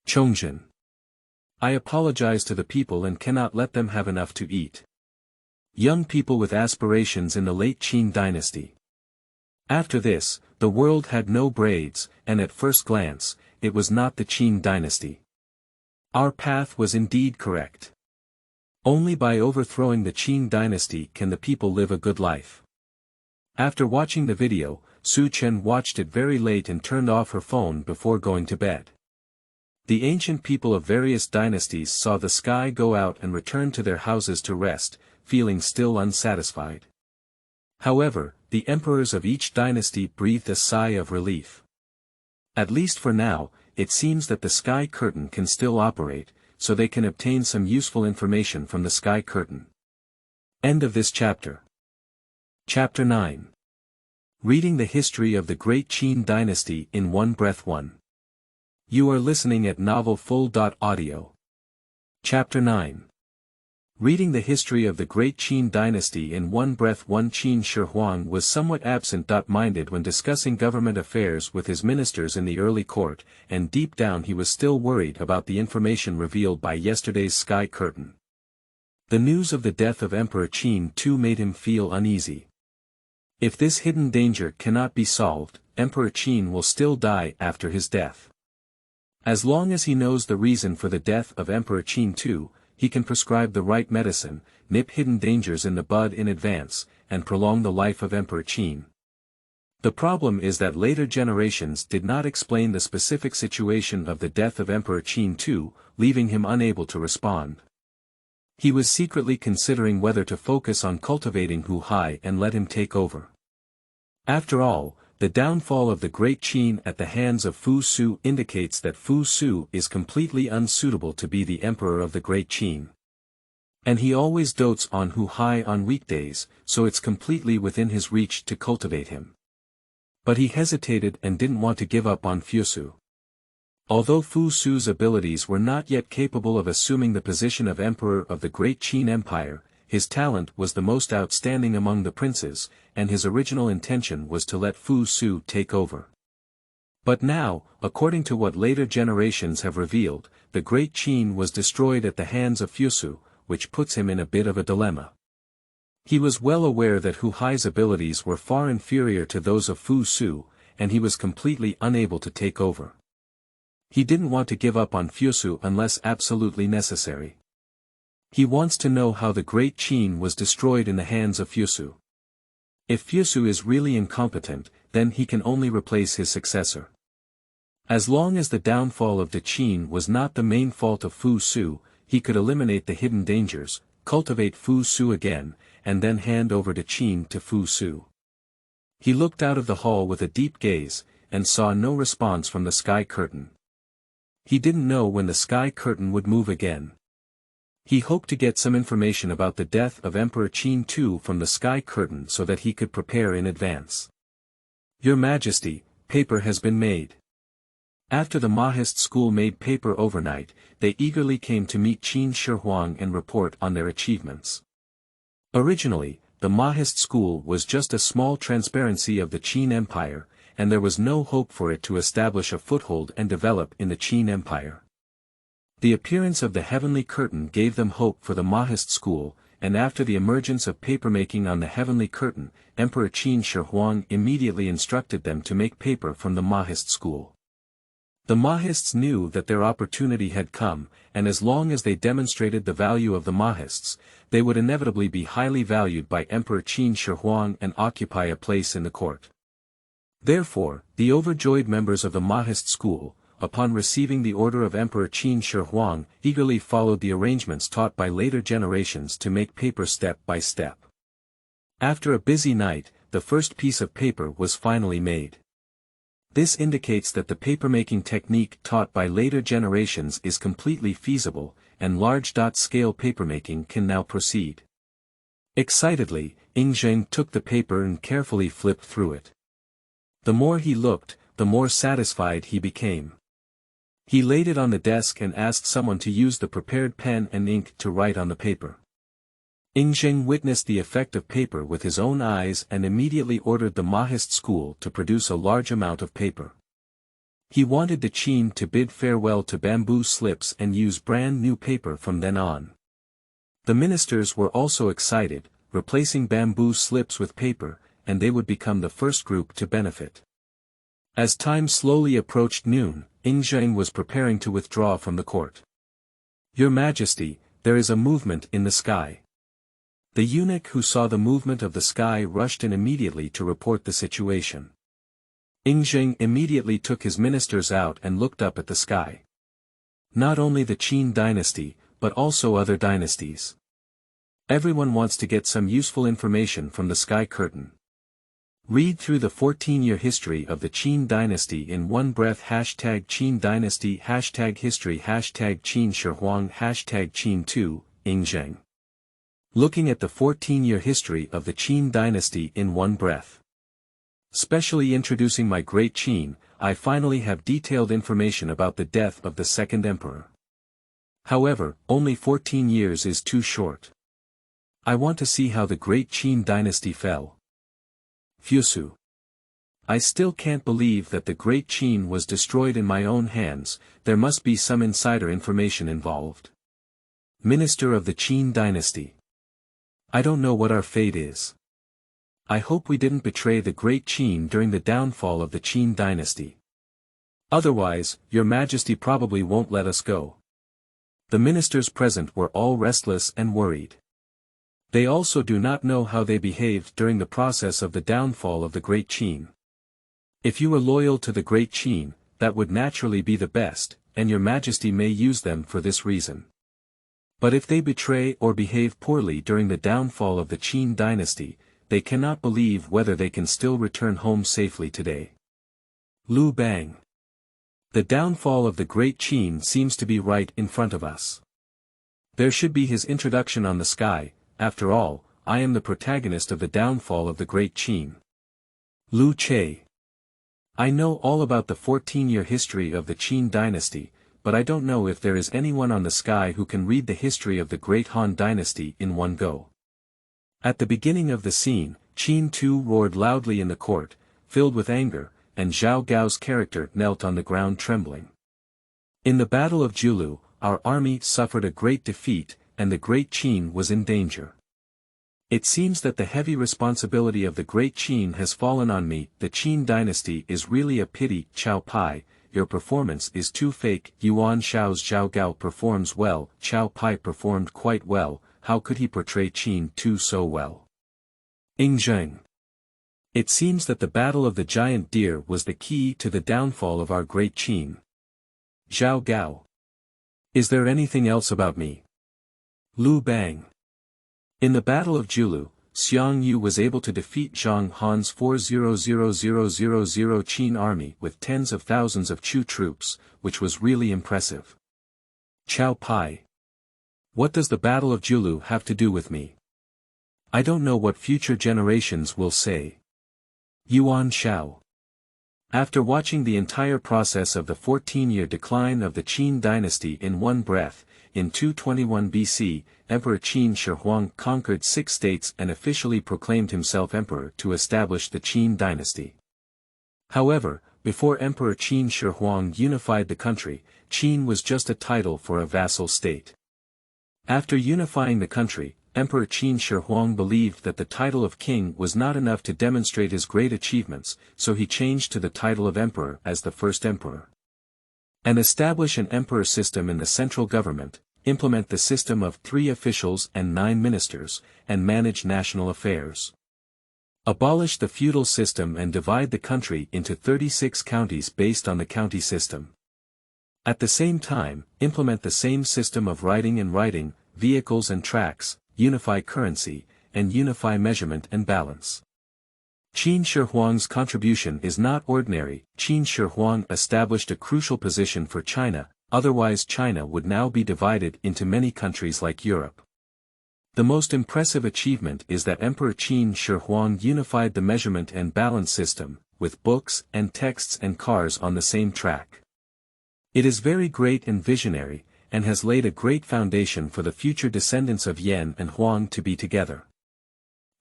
Chongjin. I apologize to the people and cannot let them have enough to eat. Young people with aspirations in the late Qing dynasty. After this, the world had no braids, and at first glance, it was not the Qing dynasty. Our path was indeed correct. Only by overthrowing the Qing dynasty can the people live a good life. After watching the video, Su Chen watched it very late and turned off her phone before going to bed. The ancient people of various dynasties saw the sky go out and returned to their houses to rest, feeling still unsatisfied. However, the emperors of each dynasty breathed a sigh of relief. At least for now, it seems that the sky curtain can still operate, so they can obtain some useful information from the sky curtain. End of this chapter. Chapter 9. Reading the history of the Great Qin Dynasty in one breath. 1. You are listening at novelfull.audio. Chapter 9. Reading the history of the Great Qin Dynasty in one breath. 1. Qin Shi Huang was somewhat absent-minded when discussing government affairs with his ministers in the early court, and deep down he was still worried about the information revealed by yesterday's sky curtain. The news of the death of Emperor Qin too made him feel uneasy. If this hidden danger cannot be solved, Emperor Qin will still die after his death. As long as he knows the reason for the death of Emperor Qin too, he can prescribe the right medicine, nip hidden dangers in the bud in advance, and prolong the life of Emperor Qin. The problem is that later generations did not explain the specific situation of the death of Emperor Qin too, leaving him unable to respond. He was secretly considering whether to focus on cultivating Hu Hai and let him take over. After all, the downfall of the great Qin at the hands of Fu Su indicates that Fu Su is completely unsuitable to be the emperor of the great Qin. And he always dotes on Hu Hai on weekdays, so it's completely within his reach to cultivate him. But he hesitated and didn't want to give up on Fu Su. Although Fu Su's abilities were not yet capable of assuming the position of emperor of the great Qin Empire, his talent was the most outstanding among the princes, and his original intention was to let Fu Su take over. But now, according to what later generations have revealed, the great Qin was destroyed at the hands of Fu Su, which puts him in a bit of a dilemma. He was well aware that Hu Hai's abilities were far inferior to those of Fu Su, and he was completely unable to take over. He didn't want to give up on Fu Su unless absolutely necessary. He wants to know how the great Qin was destroyed in the hands of Fu Su. If Fu Su is really incompetent, then he can only replace his successor. As long as the downfall of the Qin was not the main fault of Fu Su, he could eliminate the hidden dangers, cultivate Fu Su again, and then hand over the Qin to Fu Su. He looked out of the hall with a deep gaze, and saw no response from the sky curtain. He didn't know when the sky curtain would move again. He hoped to get some information about the death of Emperor Qin too from the sky curtain so that he could prepare in advance. Your Majesty, paper has been made. After the Mahist school made paper overnight, they eagerly came to meet Qin Shi Huang and report on their achievements. Originally, the Mahist school was just a small transparency of the Qin Empire, and there was no hope for it to establish a foothold and develop in the Qin Empire. The appearance of the heavenly curtain gave them hope for the Mahist school, and after the emergence of papermaking on the heavenly curtain, Emperor Qin Shi Huang immediately instructed them to make paper from the Mahist school. The Mahists knew that their opportunity had come, and as long as they demonstrated the value of the Mahists, they would inevitably be highly valued by Emperor Qin Shi Huang and occupy a place in the court. Therefore, the overjoyed members of the Mahist school, upon receiving the order of Emperor Qin Shi Huang, eagerly followed the arrangements taught by later generations to make paper step by step. After a busy night, the first piece of paper was finally made. This indicates that the papermaking technique taught by later generations is completely feasible, and large-scale papermaking can now proceed. Excitedly, Yingzheng took the paper and carefully flipped through it. The more he looked, the more satisfied he became. He laid it on the desk and asked someone to use the prepared pen and ink to write on the paper. Yingzheng witnessed the effect of paper with his own eyes and immediately ordered the Mahist school to produce a large amount of paper. He wanted the Qin to bid farewell to bamboo slips and use brand new paper from then on. The ministers were also excited, replacing bamboo slips with paper, and they would become the first group to benefit. As time slowly approached noon, Yingzheng was preparing to withdraw from the court. Your Majesty, there is a movement in the sky. The eunuch who saw the movement of the sky rushed in immediately to report the situation. Yingzheng immediately took his ministers out and looked up at the sky. Not only the Qin dynasty, but also other dynasties. Everyone wants to get some useful information from the sky curtain. Read through the 14-year history of the Qin dynasty in one breath. #Qin dynasty #history #Qin Shi Huang #Qin 2, Yingzheng. Looking at the 14-year history of the Qin dynasty in one breath. Specially introducing my great Qin, I finally have detailed information about the death of the second emperor. However, only 14 years is too short. I want to see how the great Qin dynasty fell. Fu Su. I still can't believe that the great Qin was destroyed in my own hands. There must be some insider information involved. Minister of the Qin dynasty. I don't know what our fate is. I hope we didn't betray the great Qin during the downfall of the Qin dynasty. Otherwise, Your Majesty probably won't let us go. The ministers present were all restless and worried. They also do not know how they behaved during the process of the downfall of the Great Qin. If you are loyal to the Great Qin, that would naturally be the best, and your majesty may use them for this reason. But if they betray or behave poorly during the downfall of the Qin dynasty, they cannot believe whether they can still return home safely today. Lu Bang. The downfall of the Great Qin seems to be right in front of us. There should be his introduction on the sky. After all, I am the protagonist of the downfall of the Great Qin. Lu Che. I know all about the 14-year history of the Qin dynasty, but I don't know if there is anyone on the sky who can read the history of the Great Han dynasty in one go. At the beginning of the scene, Qin Tu roared loudly in the court, filled with anger, and Zhao Gao's character knelt on the ground trembling. In the Battle of Julu, our army suffered a great defeat, and the Great Qin was in danger. It seems that the heavy responsibility of the Great Qin has fallen on me. The Qin dynasty is really a pity. Chao Pai, your performance is too fake. Yuan Shao's Zhao Gao performs well. Chao Pai performed quite well. How could he portray Qin Tu so well? Ing Zheng. It seems that the battle of the giant deer was the key to the downfall of our Great Qin. Zhao Gao. Is there anything else about me? Lu Bang. In the Battle of Julu, Xiang Yu was able to defeat Zhang Han's 400,000 Qin army with tens of thousands of Chu troops, which was really impressive. Chao Pai. What does the Battle of Julu have to do with me? I don't know what future generations will say. Yuan Shao. After watching the entire process of the 14-year decline of the Qin dynasty in one breath, in 221 BC, Emperor Qin Shi Huang conquered 6 states and officially proclaimed himself emperor to establish the Qin dynasty. However, before Emperor Qin Shi Huang unified the country, Qin was just a title for a vassal state. After unifying the country, Emperor Qin Shi Huang believed that the title of king was not enough to demonstrate his great achievements, so he changed to the title of emperor as the first emperor. And establish an emperor system in the central government, implement the system of 3 officials and 9 ministers, and manage national affairs. Abolish the feudal system and divide the country into 36 counties based on the county system. At the same time, implement the same system of writing and writing, vehicles and tracks, unify currency, and unify measurement and balance. Qin Shi Huang's contribution is not ordinary. Qin Shi Huang established a crucial position for China, otherwise China would now be divided into many countries like Europe. The most impressive achievement is that Emperor Qin Shi Huang unified the measurement and balance system, with books and texts and cars on the same track. It is very great and visionary, and has laid a great foundation for the future descendants of Yan and Huang to be together.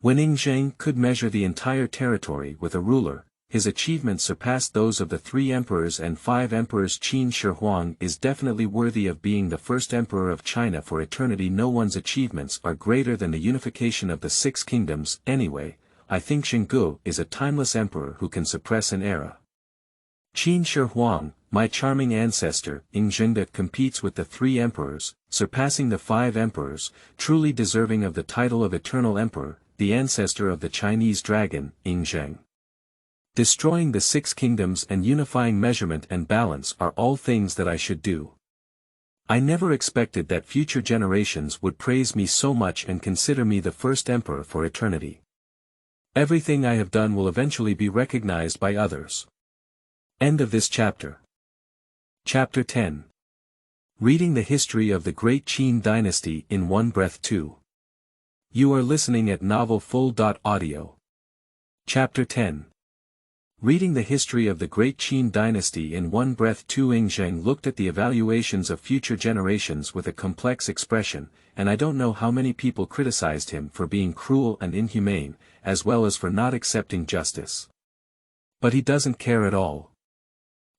When Ing Zheng could measure the entire territory with a ruler, his achievements surpassed those of the 3 emperors and 5 emperors. Qin Shi Huang is definitely worthy of being the first emperor of China for eternity. No one's achievements are greater than the unification of the 6 kingdoms. Anyway, I think Xinggu is a timeless emperor who can suppress an era. Qin Shi Huang, my charming ancestor, Ing Zheng, that competes with the 3 emperors, surpassing the 5 emperors, truly deserving of the title of eternal emperor, the ancestor of the Chinese dragon, Ing Zheng. Destroying the 6 kingdoms and unifying measurement and balance are all things that I should do. I never expected that future generations would praise me so much and consider me the first emperor for eternity. Everything I have done will eventually be recognized by others. End of this chapter. Chapter 10. Reading the History of the Great Qin Dynasty in One Breath 2. You are listening at novelfull.audio. Chapter 10. Reading the History of the Great Qin Dynasty in One Breath 2. Ing Zheng looked at the evaluations of future generations with a complex expression, and I don't know how many people criticized him for being cruel and inhumane, as well as for not accepting justice. But he doesn't care at all.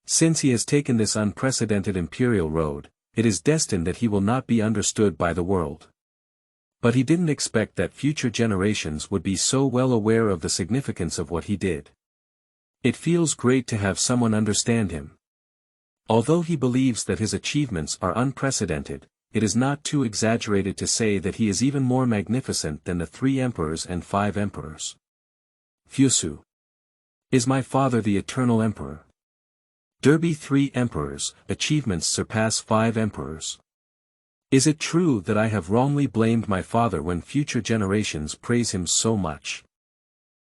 Since he has taken this unprecedented imperial road, it is destined that he will not be understood by the world. But he didn't expect that future generations would be so well aware of the significance of what he did. It feels great to have someone understand him. Although he believes that his achievements are unprecedented, it is not too exaggerated to say that he is even more magnificent than the 3 emperors and 5 emperors. Fusu. Is my father the eternal emperor? Derby 3 emperors, achievements surpass 5 emperors. Is it true that I have wrongly blamed my father when future generations praise him so much?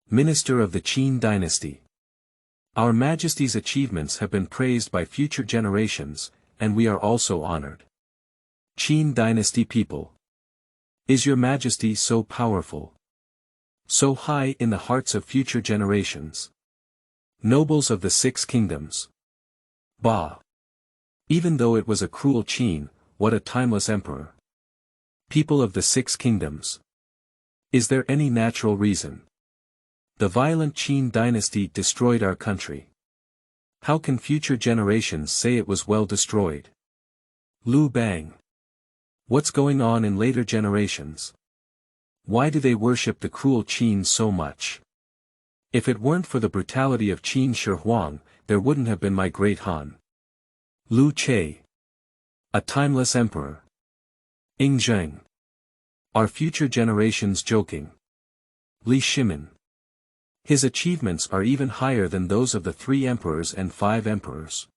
Minister of the Qin dynasty. Our Majesty's achievements have been praised by future generations, and we are also honored. Qin dynasty people. Is your Majesty so powerful? So high in the hearts of future generations? Nobles of the 6 kingdoms. Bah! Even though it was a cruel Qin, what a timeless emperor. People of the 6 kingdoms. Is there any natural reason? The violent Qin dynasty destroyed our country. How can future generations say it was well destroyed? Lu Bang. What's going on in later generations? Why do they worship the cruel Qin so much? If it weren't for the brutality of Qin Shi Huang, there wouldn't have been my great Han. Lu Che. A timeless emperor. Ing Zheng. Are future generations joking? Li Shimin. His achievements are even higher than those of the 3 emperors and 5 emperors.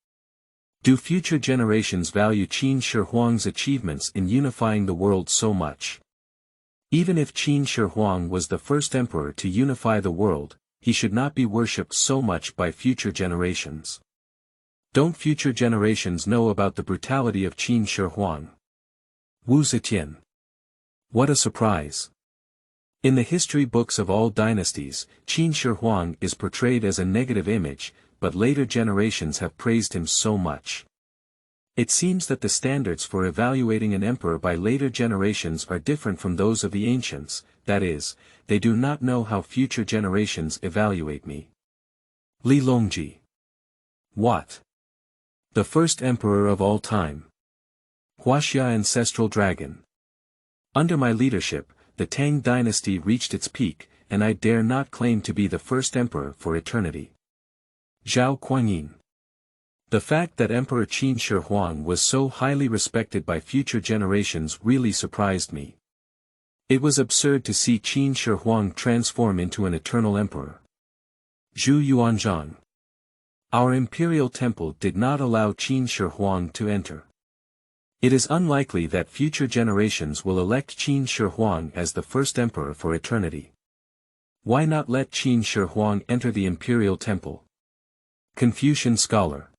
Do future generations value Qin Shi Huang's achievements in unifying the world so much? Even if Qin Shi Huang was the first emperor to unify the world, he should not be worshipped so much by future generations. Don't future generations know about the brutality of Qin Shi Huang? Wu Zetian. What a surprise! In the history books of all dynasties, Qin Shi Huang is portrayed as a negative image, but later generations have praised him so much. It seems that the standards for evaluating an emperor by later generations are different from those of the ancients, that is, they do not know how future generations evaluate me. Li Longji. What? The first emperor of all time. Huaxia ancestral dragon. Under my leadership, the Tang dynasty reached its peak, and I dare not claim to be the first emperor for eternity. Zhao Kuangyin. The fact that Emperor Qin Shi Huang was so highly respected by future generations really surprised me. It was absurd to see Qin Shi Huang transform into an eternal emperor. Zhu Yuanzhang. Our imperial temple did not allow Qin Shi Huang to enter. It is unlikely that future generations will elect Qin Shi Huang as the first emperor for eternity. Why not let Qin Shi Huang enter the imperial temple? Confucian scholar.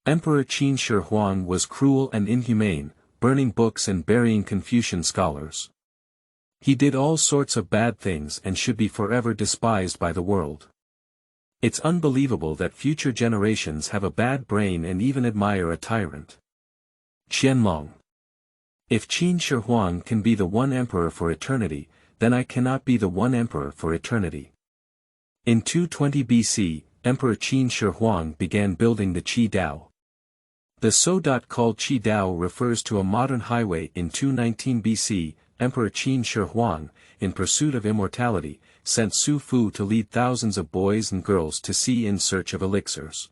Emperor Qin Shi Huang was cruel and inhumane, burning books and burying Confucian scholars. He did all sorts of bad things and should be forever despised by the world. It's unbelievable that future generations have a bad brain and even admire a tyrant. Qianlong. If Qin Shi Huang can be the one emperor for eternity, then I cannot be the one emperor for eternity. In 220 BC, Emperor Qin Shi Huang began building the Qi Dao. The so called Qi Dao refers to a modern highway. In 219 BC, Emperor Qin Shi Huang, in pursuit of immortality, sent Su Fu to lead thousands of boys and girls to sea in search of elixirs.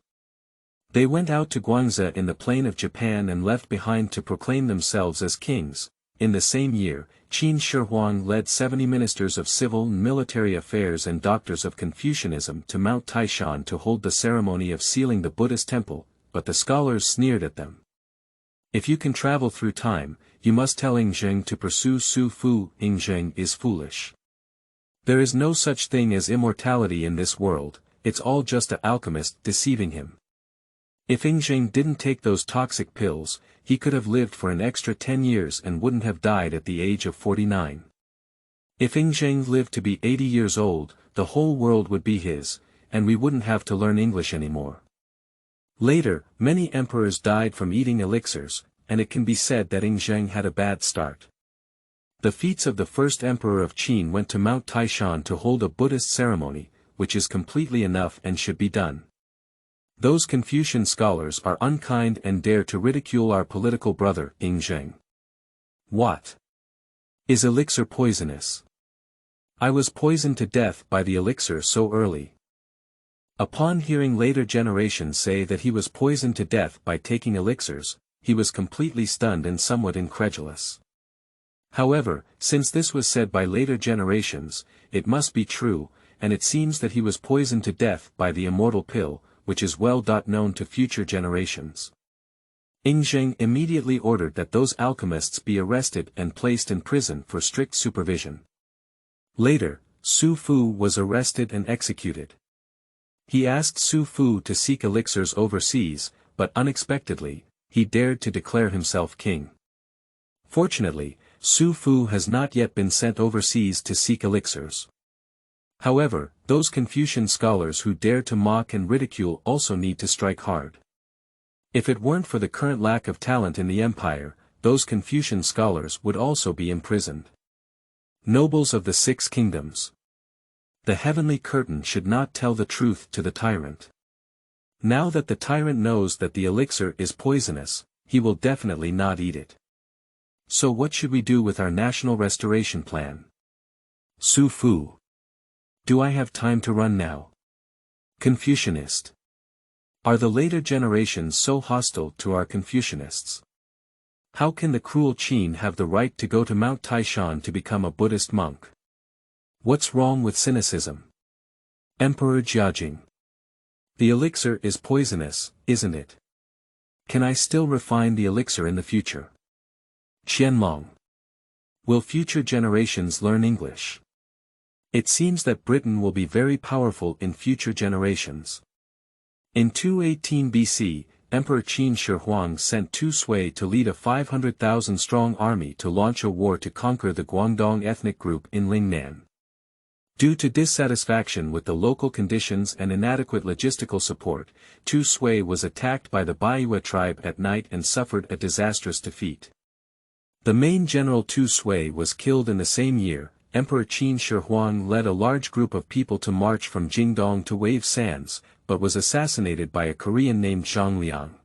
They went out to Guangzhou in the plain of Japan and left behind to proclaim themselves as kings. In the same year, Qin Shi Huang led 70 ministers of civil and military affairs and doctors of Confucianism to Mount Taishan to hold the ceremony of sealing the Buddhist temple, but the scholars sneered at them. If you can travel through time, you must tell Ing Zheng to pursue Su Fu. Ing Zheng is foolish. There is no such thing as immortality in this world, it's all just an alchemist deceiving him. If Ing Zheng didn't take those toxic pills, he could have lived for an extra 10 years and wouldn't have died at the age of 49. If Ing Zheng lived to be 80 years old, the whole world would be his, and we wouldn't have to learn English anymore. Later, many emperors died from eating elixirs, and it can be said that Ing Zheng had a bad start. The feats of the first emperor of Qin went to Mount Taishan to hold a Buddhist ceremony, which is completely enough and should be done. Those Confucian scholars are unkind and dare to ridicule our political brother, Ing Zheng. What? Is elixir poisonous? I was poisoned to death by the elixir so early. Upon hearing later generations say that he was poisoned to death by taking elixirs, he was completely stunned and somewhat incredulous. However, since this was said by later generations, it must be true, and it seems that he was poisoned to death by the immortal pill, which is well known to future generations. Yingzheng immediately ordered that those alchemists be arrested and placed in prison for strict supervision. Later, Su Fu was arrested and executed. He asked Su Fu to seek elixirs overseas, but unexpectedly, he dared to declare himself king. Fortunately, Su Fu has not yet been sent overseas to seek elixirs. However, those Confucian scholars who dare to mock and ridicule also need to strike hard. If it weren't for the current lack of talent in the empire, those Confucian scholars would also be imprisoned. Nobles of the Six Kingdoms. The heavenly curtain should not tell the truth to the tyrant. Now that the tyrant knows that the elixir is poisonous, he will definitely not eat it. So what should we do with our national restoration plan? Su Fu. Do I have time to run now? Confucianist. Are the later generations so hostile to our Confucianists? How can the cruel Qin have the right to go to Mount Taishan to become a Buddhist monk? What's wrong with cynicism? Emperor Jiajing. The elixir is poisonous, isn't it? Can I still refine the elixir in the future? Qianlong. Will future generations learn English? It seems that Britain will be very powerful in future generations. In 218 BC, Emperor Qin Shi Huang sent Tu Sui to lead a 500,000-strong army to launch a war to conquer the Guangdong ethnic group in Lingnan. Due to dissatisfaction with the local conditions and inadequate logistical support, Tu Sui was attacked by the Baiyue tribe at night and suffered a disastrous defeat. The main general Tu Sui was killed in the same year. Emperor Qin Shi Huang led a large group of people to march from Jingdong to Wave Sands, but was assassinated by a Korean named Zhang Liang.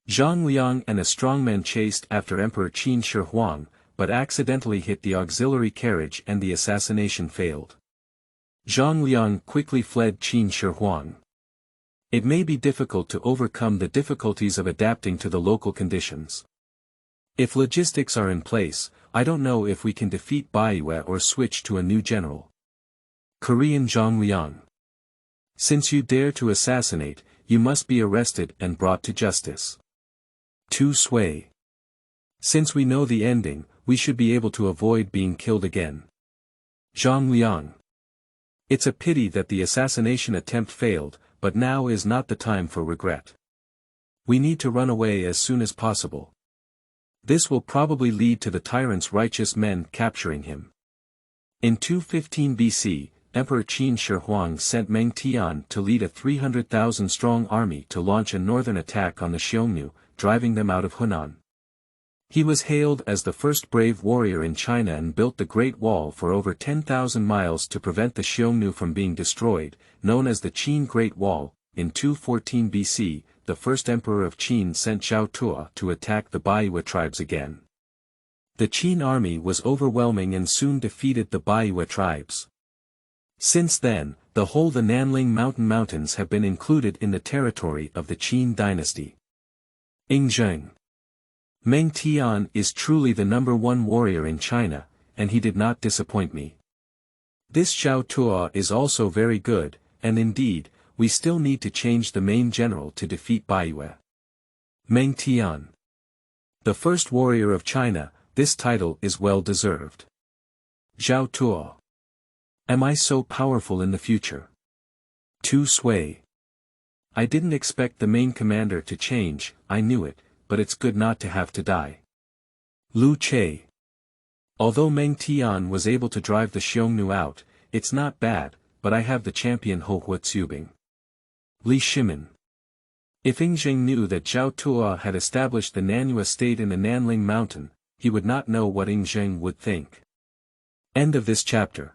Zhang Liang and a strongman chased after Emperor Qin Shi Huang, but accidentally hit the auxiliary carriage and the assassination failed. Zhang Liang quickly fled Qin Shi Huang. It may be difficult to overcome the difficulties of adapting to the local conditions. If logistics are in place, I don't know if we can defeat Baiyue or switch to a new general. Korean Zhang Liang. Since you dare to assassinate, you must be arrested and brought to justice. Tu Sui. Since we know the ending, we should be able to avoid being killed again. Zhang Liang. It's a pity that the assassination attempt failed, but now is not the time for regret. We need to run away as soon as possible. This will probably lead to the tyrant's righteous men capturing him. In 215 BC, Emperor Qin Shi Huang sent Meng Tian to lead a 300,000-strong army to launch a northern attack on the Xiongnu, driving them out of Hunan. He was hailed as the first brave warrior in China and built the Great Wall for over 10,000 miles to prevent the Xiongnu from being destroyed, known as the Qin Great Wall. In 214 BC, the first emperor of Qin sent Zhao Tuo to attack the Baiyue tribes again. The Qin army was overwhelming and soon defeated the Baiyue tribes. Since then, the Nanling Mountains have been included in the territory of the Qin dynasty. Yingzheng. Meng Tian is truly the #1 warrior in China, and he did not disappoint me. This Zhao Tuo is also very good, and indeed, we still need to change the main general to defeat Baiyue. Meng Tian. The first warrior of China, this title is well deserved. Zhao Tuo. Am I so powerful in the future? Tu Sui. I didn't expect the main commander to change, I knew it, but it's good not to have to die. Lu Che. Although Meng Tian was able to drive the Xiongnu out, it's not bad, but I have the champion Qubing. Li Shimin. If Yingzheng knew that Zhao Tuo had established the Nanyue state in the Nanling Mountain, he would not know what Yingzheng would think. End of this chapter.